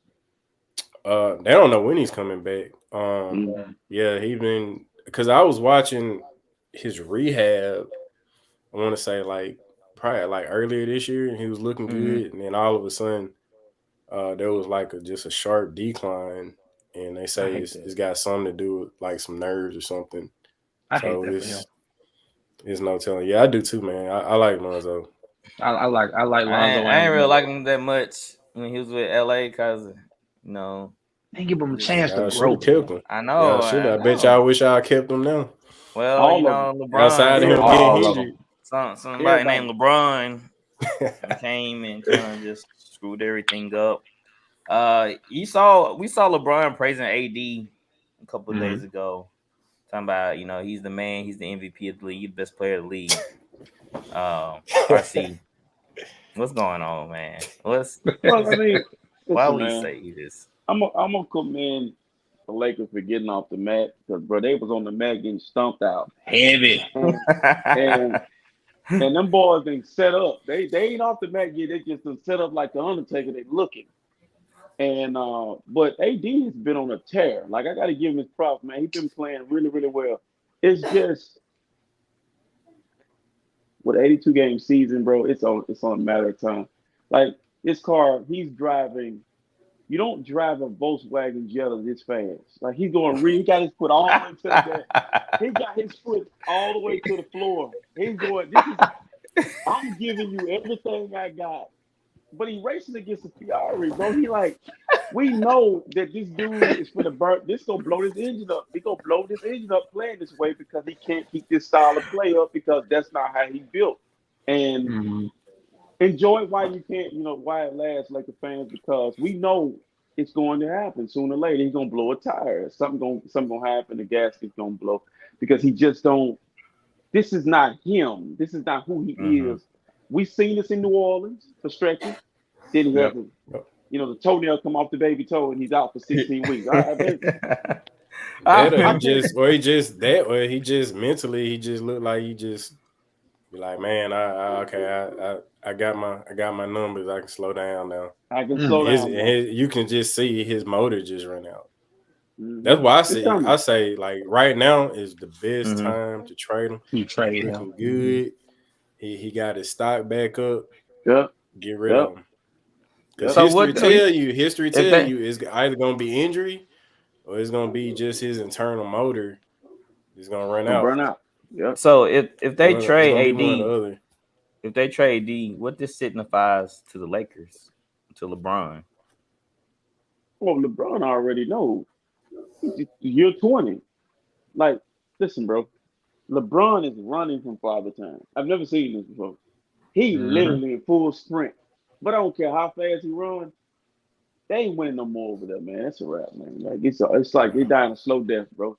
They don't know when he's coming back. Yeah, he been because I was watching his rehab. I want to say probably earlier this year, and he was looking good, and then all of a sudden, there was just a sharp decline. And they say it's got something to do with some nerves or something. I hate that. It's no telling. Yeah, I do too, man. I like Lonzo. I like Lonzo. I ain't really like him that much when he was with LA because they give him a chance to grow. Kept him. I know. I bet y'all wish I kept him now. Well, LeBron outside of him getting injured. Somebody named LeBron came and kind of just screwed everything up. We saw LeBron praising AD a couple of days ago, talking about he's the man, he's the MVP of the league, the best player of the league. RC, what's going on, man? Why would we say this? I'm gonna commend the Lakers for getting off the mat because bro, they was on the mat getting stumped out heavy, and them boys ain't set up. They ain't off the mat yet. They just set up like the Undertaker. They looking. And but AD has been on a tear. I got to give him his props, man. He's been playing really, really well. It's just with 82 game season, bro. It's on a matter of time. This car, he's driving. You don't drive a Volkswagen Jetta this fast. He's going. He got his foot all the way to the. He got his foot all the way to the floor. He's going. I'm giving you everything I got. but he racing against the Ferrari, bro. He like, we know that this dude is for the burn. This gonna blow this engine up. He gonna blow this engine up playing this way because he can't keep this style of play up because that's not how he built. And enjoy why you can't, why it lasts like the fans, because we know it's going to happen sooner or later. He's gonna blow a tire. Something gonna happen. The gasket's gonna blow because he just don't. This is not him. This is not who he is. We've seen this in New Orleans for stretches. Then he had the toenail come off the baby toe and he's out for 16 weeks. He just mentally, he just looked like he just be like, man, I got my numbers. I can slow down now. I can slow down. You can just see his motor just run out. That's why I say like right now is the best time to trade him. You trade him good. He got his stock back up. Yeah. Get rid of him. Because history tell you it's either gonna be injury or it's gonna be just his internal motor is gonna run out. Yeah. So if they trade AD, if they trade D, what this signifies to the Lakers, to LeBron? Well, LeBron already knows. Year 20. Like, listen, bro. LeBron is running from Father Time. I've never seen this before. He literally in full sprint. But I don't care how fast he runs. They ain't winning no more over there, man. That's a wrap, man. Like it's like they dying a slow death, bro.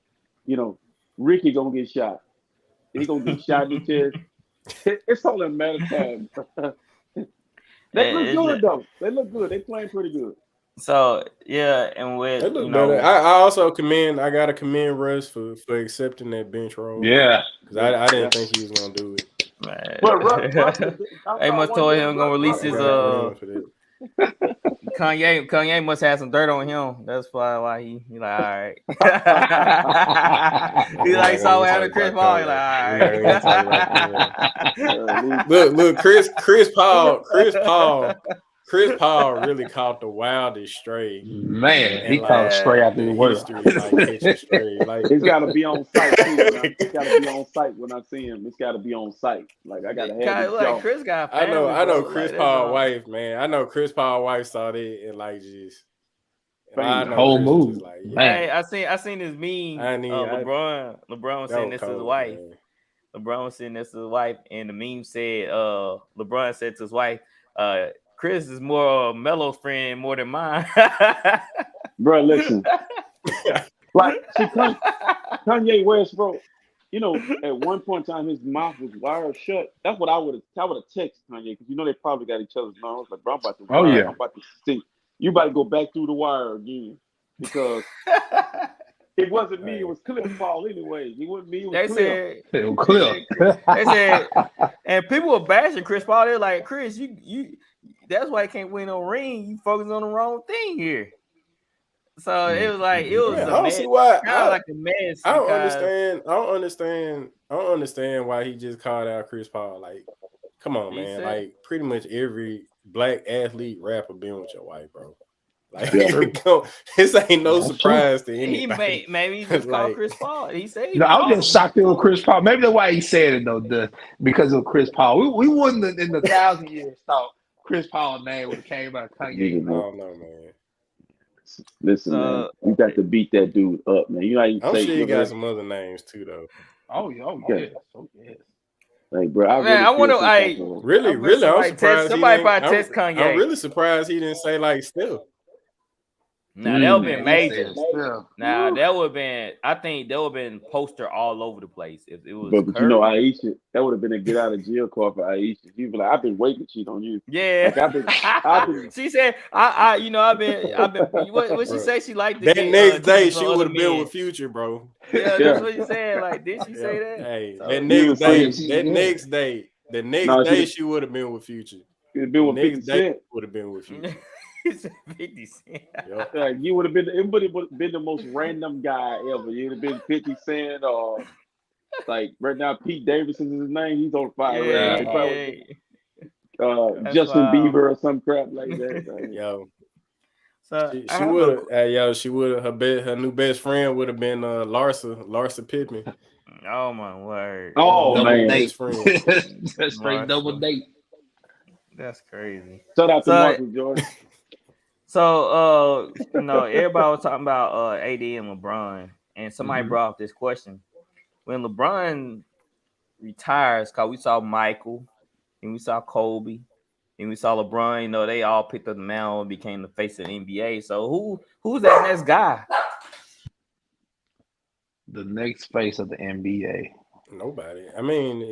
Ricky gonna get shot. He gonna get shot in the chest. It's only a matter of time. They look good though. They look good. They playing pretty good. So yeah, and with they look better. I also gotta commend Russ for accepting that bench role. Yeah, because I didn't think he was gonna do it. Man. But Russ they must told him gonna release his Kanye must have some dirt on him. That's probably why he like, all right. He like saw what happened to Chris Paul. He like, all right. Look, Chris Paul really caught the wildest stray. Man, he caught a stray out the world. It's got to be on site too. It's got to be on site when I see him. It's got to be on site. Like I got to have it. Chris got family, I know Chris Paul's wife, man. I know Chris Paul's wife saw that and like just the whole move. Like, hey, I seen this meme. LeBron was saying this to his wife. Man. LeBron was saying this to his wife, and the meme said, LeBron said to his wife, Chris is more Melo's friend more than mine. Bro, listen. Like, Kanye West, bro, at one point in time, his mouth was wired shut. That's what I would have texted Kanye, because they probably got each other's numbers. Like, bro, I'm about to I'm about to see. You about to go back through the wire again, because it wasn't me. It was Cliff Paul anyway. It wasn't me. It was Cliff. They said, and people were bashing Chris Paul. They're like, Chris, you that's why he can't win no ring. You focus on the wrong thing here. So it was like I don't see why. Like a mess. I don't understand why he just called out Chris Paul. Like, come on, man. Like, pretty much every black athlete rapper been with your wife, bro. Like, this ain't no surprise to anybody. Maybe he just called Chris Paul. He said, I'm just shocked it was Chris Paul. Maybe that's why he said it though, because of Chris Paul. We wouldn't in the 1,000 years thought Chris Paul's name would have came out of Kanye. Oh no, man. Listen, man, you got to beat that dude up, man. I'm sure you got some other names too, though. Oh yes. Like, bro, I wonder. Really, I'm surprised. Somebody probably test Kanye. I'm really surprised he didn't say like still. Now that would have been major. Now that would have been. I think that would have been poster all over the place if it was. But Aisha, that would have been a get out of jail card for Aisha. She'd be like, "I've been waiting to cheat on you." Yeah. Like, I've been. She said, I've been. What she say? She liked that next day. She would have been with Future, bro. Yeah, that's what you said. Like, did she say that? Hey, so, that next day, she would have been with Future. It'd been with 50 Cent. Would have been with Future. 50 Cent. Yep. You would have been. Everybody would have been the most random guy ever. You'd have been 50 Cent, or like right now, Pete Davidson is his name. He's on fire. Justin Bieber or some crap like that. Yo, so she would have. Her new best friend would have been Larsa Pippen. Oh my word! Oh man, best friend. Straight double date. That's crazy. Shout out to So, Marcus Jordan. Everybody was talking about AD and LeBron, and somebody Mhm. brought up this question: when LeBron retires, cause we saw Michael, and we saw Kobe, and we saw LeBron. They all picked up the mantle and became the face of the NBA. So who's that next guy? The next face of the NBA. Nobody. I mean,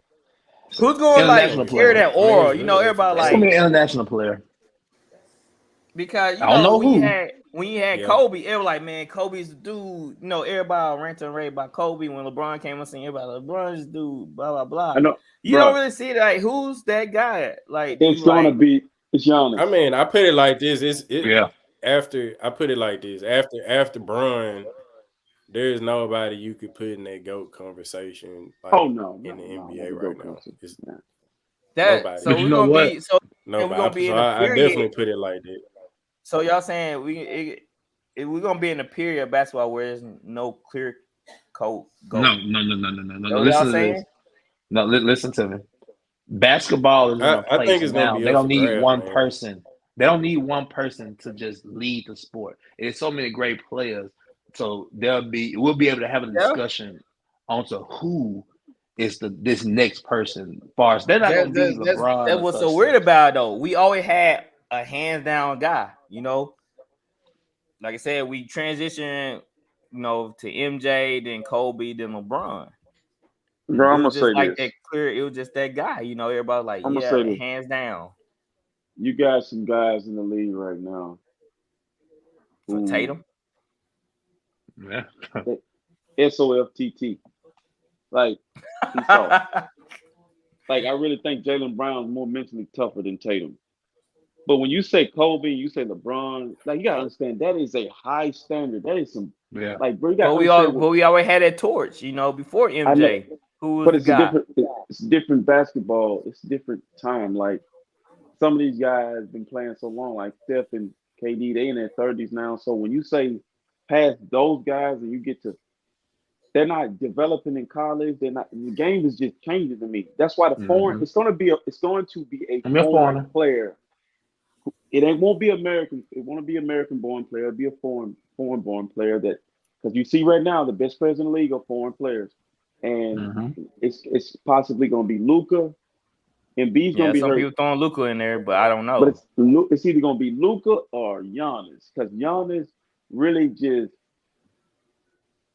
Who's going International like carry player. that I mean, aura? it's really up to Everybody It's gonna God. be like an international player. because I don't know when who. you had Yeah. Kobe, it was like, man, Kobe's the dude. Everybody ranting and raving about Kobe. When LeBron came on scene, everybody LeBron's the dude. Blah blah blah. I know, You don't bro. really see it, like who's that guy? Like, do It's you gonna like? be it's Giannis. I mean, I put it like this. Yeah. After I put it like this. After Bron, there's nobody you could put in that GOAT conversation Oh like no, in the not NBA the right GOAT now. conversation. It's Nah. That nobody. But so you we're know gonna what? be so and we're gonna Nobody. be So in a I period. definitely put it like that. So y'all saying we're gonna be in a period of basketball where there's no clear go. No. Y'all Listen to saying? this. No, listen to me. Basketball is in a I place think it's gonna now. be They up don't for need grabs, one man. person. They don't need one person to just lead the sport. There's so many great players. So we'll be able to have a Yeah. discussion onto who is this next person. Far as they're not gonna be LeBron That's or what's so such weird things. about it, though. We always had a hands down guy. Like I said, we transitioned, to MJ, then Kobe, then LeBron. Bro, It I'm gonna was just say like this. that clear. It was just that guy. Everybody like, I'm gonna yeah, say this. hands down. You got some guys in the league right now For who Tatum. Yeah. SOFTT. Like he's soft. Like I really think Jaylen Brown's more mentally tougher than Tatum. But when you say Kobe, you say LeBron, like you gotta understand that is a high standard. That is some Yeah. like bro, you But gotta understand what we always had that torch, before I know, MJ, who was but the guy. it's different basketball. It's a different time. Like some of these guys been playing so long, like Steph and KD, they in their 30s now. So when you say past those guys and you get to they're not developing in college, they're not the game is just changing to me. That's why the foreign Mm-hmm. it's going to be a I'm a foreign foreigner. player. It won't be American. It won't be American born player. It'll be a foreign born player that because you see right now the best players in the league are foreign players, and Mm-hmm. it's possibly going to be Luca, and B's going Yeah, to be some hurt, people throwing Luca in there, but I don't but know. it's either going to be Luca or Giannis because Giannis really just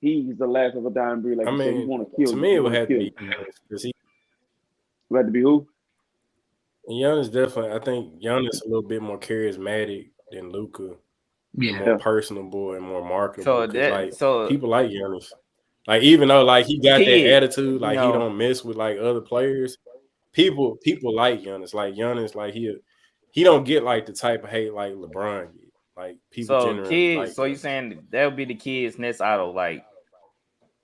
he's the last of a dying breed. Like I you said, he mean, want to kill to you. me, He it would want to have to kill be you. Giannis because You had to be who? Giannis definitely. I think Giannis a little bit more charismatic than Luka, and Yeah. more personable and more marketable. So Because like so people like Giannis, like even though like he got that kid, attitude, like he don't mess with like other players. People like Giannis. Like Giannis, like he don't get like the type of hate like LeBron get. Like people so generally kids. like So you Giannis. saying that'll be the kids' next idol? Like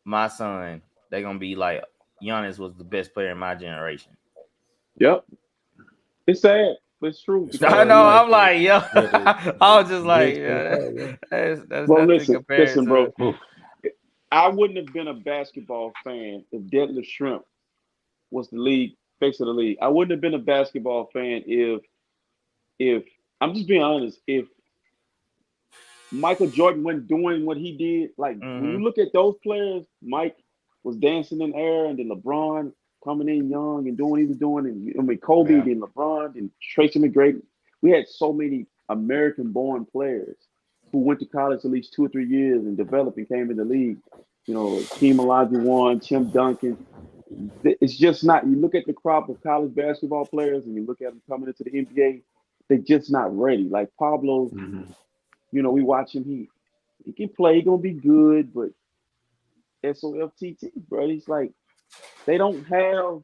my son, they're gonna be like Giannis was the best player in my generation. Yep. It's sad, but it's true. As Because I far as know. like, I'm like, yo. I was just like, best yeah, player, that's well, nothing compared listen, bro. to. Oof. I wouldn't have been a basketball fan if Deadlift Shrimp was the league face of the league. I wouldn't have been a basketball fan if I'm just being honest. If Michael Jordan wasn't doing what he did, like when you Mm-hmm. look at those players, Mike was dancing in the air, and then LeBron coming in young and doing what he was doing, and I mean Kobe, Yeah. then LeBron, and Tracy McGrady. We had so many American-born players who went to college at least 2 or 3 years and developed and came in the league. Keem Olajuwon, Tim Duncan. It's just not. You look at the crop of college basketball players, and you look at them coming into the NBA. They're just not ready. Like Pablo, Mm-hmm. we watch him. He can play. He gonna be good, but SOFTT, bro. He's like they don't have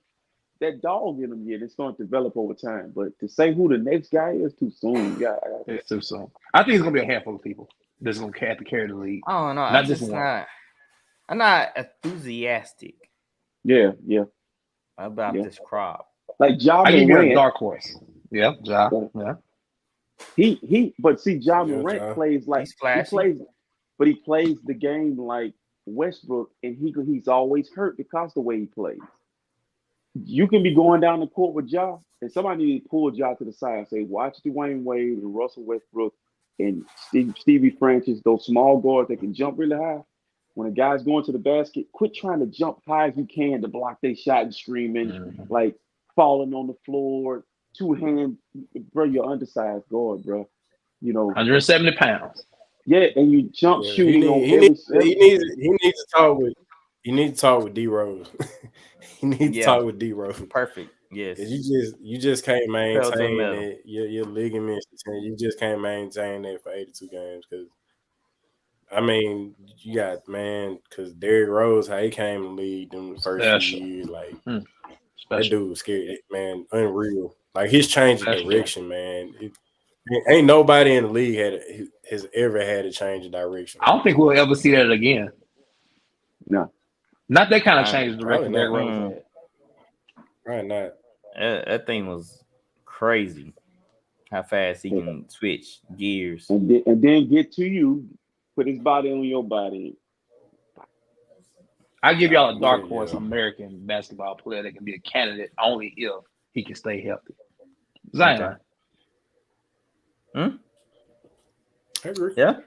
that dog in them yet. It's going to develop over time. But to say who the next guy is too soon. Yeah, It's too soon. I think it's gonna be a handful of people that's gonna have to carry the league. I don't know. Not just one. I'm not enthusiastic yeah. about this crop. Like Ja I give you a Morant. dark horse. Yeah, Ja. Yeah. But see, Ja Yeah, Morant Ja. plays like He's flashy. he plays the game like Westbrook, and he's always hurt because of the way he plays. You can be going down the court with Ja, and somebody need to pull Ja to the side and say, watch Dwayne Wade and Russell Westbrook and Stevie Francis, those small guards that can jump really high. When a guy's going to the basket, quit trying to jump high as you can to block their shot and screaming, like falling on the floor, two hand, bro. You're undersized guard, bro. 170 pounds. Yeah, and you jump Yeah, shooting on he needs to talk with D Rose. He needs to talk with D Rose. Perfect. Yes. You just can't maintain metal. it. Your ligaments. You just can't maintain that for 82 games because. I mean, you got because Derrick Rose, how he came in the league in the first few years, like that dude was scary, man, unreal. Like his change of direction, man. Ain't nobody in the league has ever had a change of direction. I don't think we'll ever see that again. No, not that kind of change of direction. Derrick Rose had. Right, not. That thing was crazy. How fast he can switch gears and then get to you. Put his body on your body. I give y'all a dark horse American basketball player that can be a candidate only if he can stay healthy. Zion. I agree. Yeah.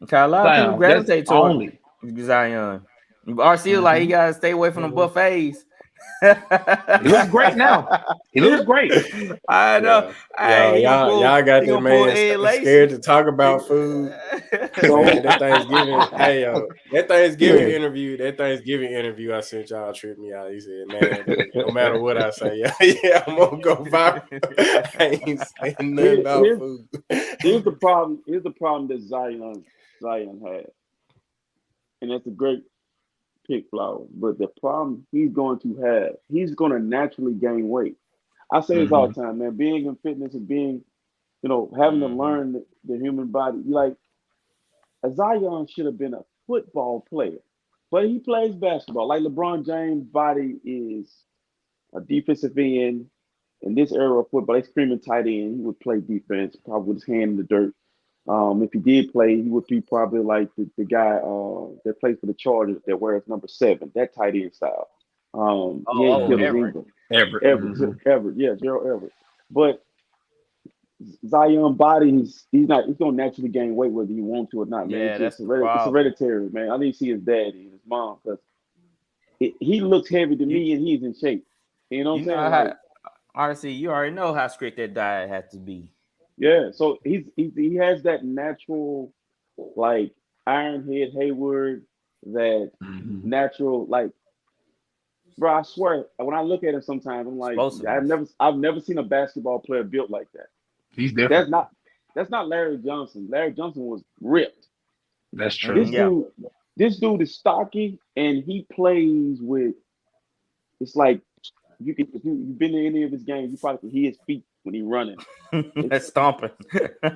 Okay, a lot of people gravitate toward Zion. RC like he gotta stay away from the buffets. He looks great now. He looks great. I know. Y'all got that man scared to talk about food. That Thanksgiving interview I sent y'all tripped me out. He said, man, no matter what I say, I'm gonna go viral. I ain't saying nothing about food. Here's the problem that Zion had. And that's a great pick, Flower. But the problem he's going to naturally gain weight. I say this all the time, man. Being in fitness and being, having to learn the human body. Like, Zion should have been a football player, but he plays basketball. Like LeBron James' body is a defensive end. In this era of football, they screaming tight end. He would play defense, probably with his hand in the dirt. If he did play, he would be probably like the guy that plays for the Chargers that wears number 7, that tight end style. Everett. Yeah, Gerald Everett. But Zion body, he's gonna naturally gain weight whether he wants to or not, man. Yeah, it's hereditary, man. I need to see his daddy and his mom because he looks heavy to me and he's in shape. You know what I'm saying? RC, you already know how strict that diet has to be. Yeah, so he has that natural, like Ironhead Hayward, that natural, like, bro. I swear, when I look at him, sometimes I'm like, I've never seen a basketball player built like that. He's different. That's not Larry Johnson. Larry Johnson was ripped. That's true. This dude is stocky, and he plays with. It's like if you've been to any of his games, you probably can hear his feet when he's running. That's stomping.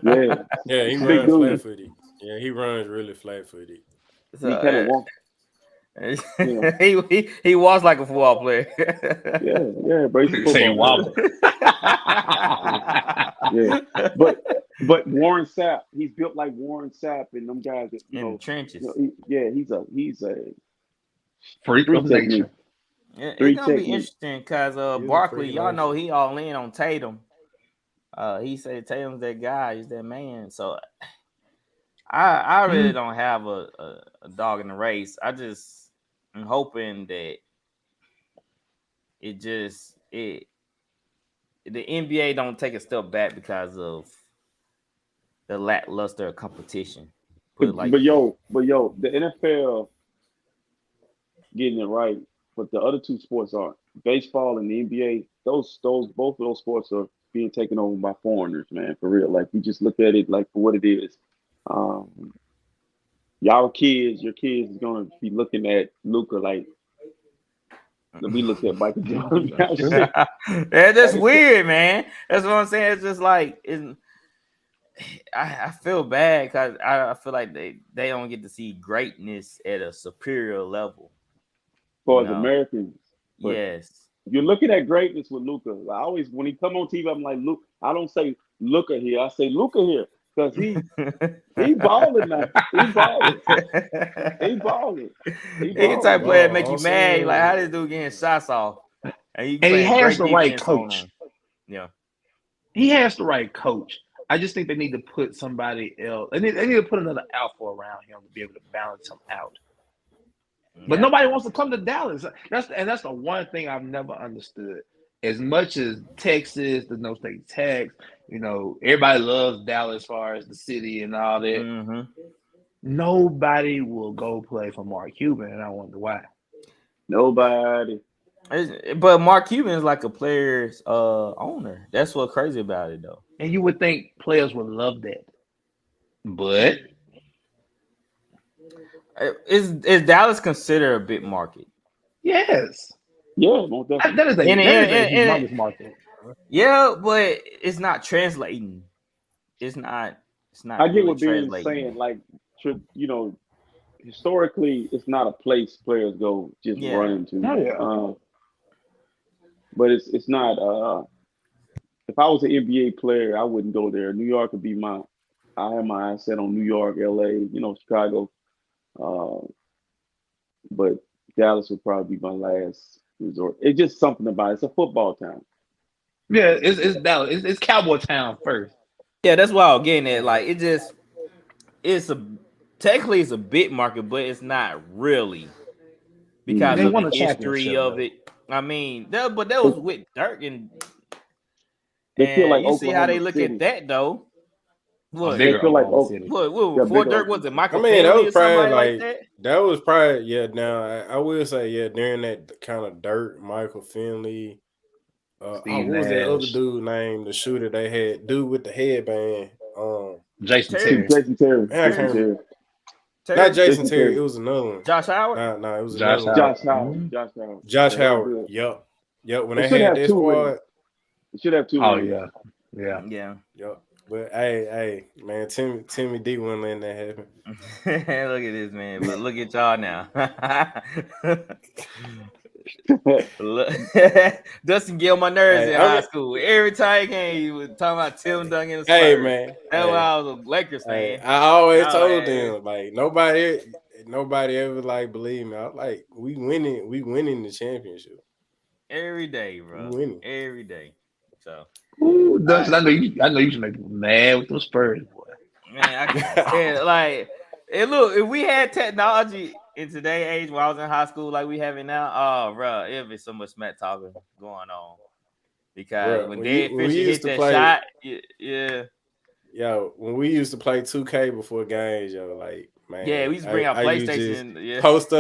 Yeah, he runs flat-footed. Yeah, he runs really flat-footed. So, he kind of walks. He walks like a football player. yeah, but he's a football player. Yeah, but Warren Sapp, he's built like Warren Sapp and them guys that in the trenches. He's a freak of nature. Yeah, it's gonna be interesting because Barkley, y'all know he all in on Tatum. He said Tatum's that guy, he's that man. So I really don't have a dog in the race. I just am hoping that the NBA don't take a step back because of the lackluster competition. But the NFL getting it right, but the other two sports aren't. Baseball and the NBA, both of those sports are being taken over by foreigners, man, for real. Like, you just look at it like for what it is. Your kids is gonna be looking at Luka like we look at Michael Jordan. That's just weird, man. That's what I'm saying. It's just like I feel bad because I feel like they don't get to see greatness at a superior level. For Americans. Yes. You're looking at greatness with Luka. I always, when he come on TV, I'm like, look, I don't say Luka here. I say Luka here. Because he balling now. He balling. He the type of player that make you mad. Like, how this dude getting shots off? And he he has great the right defense on coach. him. Yeah. He has the right coach. I just think they need to put somebody else. They need to put another alpha around him to be able to balance him out. But nobody wants to come to Dallas. That's the one thing I've never understood. As much as Texas, the No State Tax, everybody loves Dallas as far as the city and all that. Mm-hmm. Nobody will go play for Mark Cuban, and I wonder why. Nobody. But Mark Cuban is like a player's owner. That's what's crazy about it, though. And you would think players would love that. But is Dallas considered a big market? Yes. Yeah, most definitely. That is a humongous market. Yeah, but it's not translating. It's not. I get really what Ben's translating. saying. Like, historically, it's not a place players go just run into. Oh, yeah. But it's not. If I was an NBA player, I wouldn't go there. New York would be I have my eyes set on New York, LA, Chicago. But Dallas would probably be my last resort. It's just something about it. It's a football town. Yeah, it's Dallas. It's Cowboy town first. Yeah, that's why I'm getting at. Like, technically it's a big market, but it's not really because of the history of it. I mean, that was with Dirk and they feel like you see how they look City. at that though. What? They feel like before Dirk was it Michael? I mean, that Finley was probably like that? That was probably Now I will say during that kind of Dirk, Michael Finley. What was that other dude named the shooter they had? Dude with the headband. Jason Terry. Not Jason Terry. It was another one. Josh Howard. No, it was Josh Howard. Josh Howard. Yep. When they had that squad, it should have two. Oh yeah. Yep. But hey, man, Timmy D wouldn't let that happen. Look at this, man. But look at y'all now. Dustin get on my nerves in high school. Every time he came, he was talking about Tim Duncan. Hey, man. That's why I was a Lakers fan. I always told them, like, nobody ever believe me. I was like, we winning the championship. Every day, bro. We winning. Every day. So Dustin, I know you should make people mad with those Spurs, boy. Man, look, if we had technology in today's age when I was in high school like we have it now, bro, it'd be so much smack talking going on. Because when Dead Fisher hit that shot, Yo, when we used to play 2K before games, man. Yeah, we used to bring out PlayStation. Post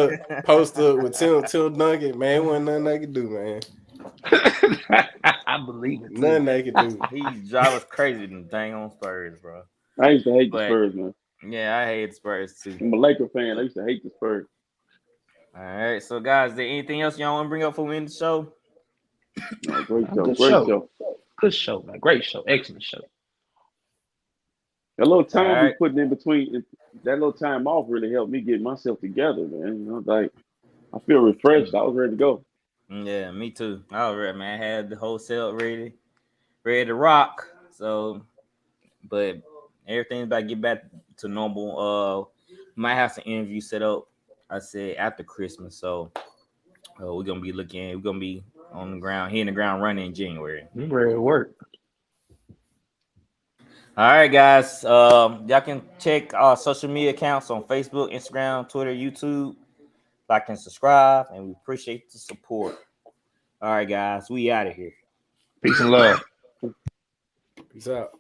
up with Tim Duncan, man. Wasn't nothing they could do, man. I believe it. Nothing they could do. He drive us crazy than dang on Spurs, bro. I used to hate the Spurs, man. Yeah, I hate the Spurs too. I'm a Laker fan. I used to hate the Spurs. All right, so guys, is there anything else y'all want to bring up for me in the show? No, great show. Good show, man. Great show. Excellent show. That little time we putting in between, that little time off really helped me get myself together, man. I feel refreshed. I was ready to go. Yeah, me too. I was ready, man. I had the whole set ready to rock. So, but everything's about to get back to normal. Might have some interviews set up, I said, after Christmas. So we're gonna be on the ground, hitting the ground running in January. We're ready to work. All right, guys. Y'all can check our social media accounts on Facebook, Instagram, Twitter, YouTube. Like and subscribe, and we appreciate the support. All right, guys. We out of here. Peace and love. Peace out.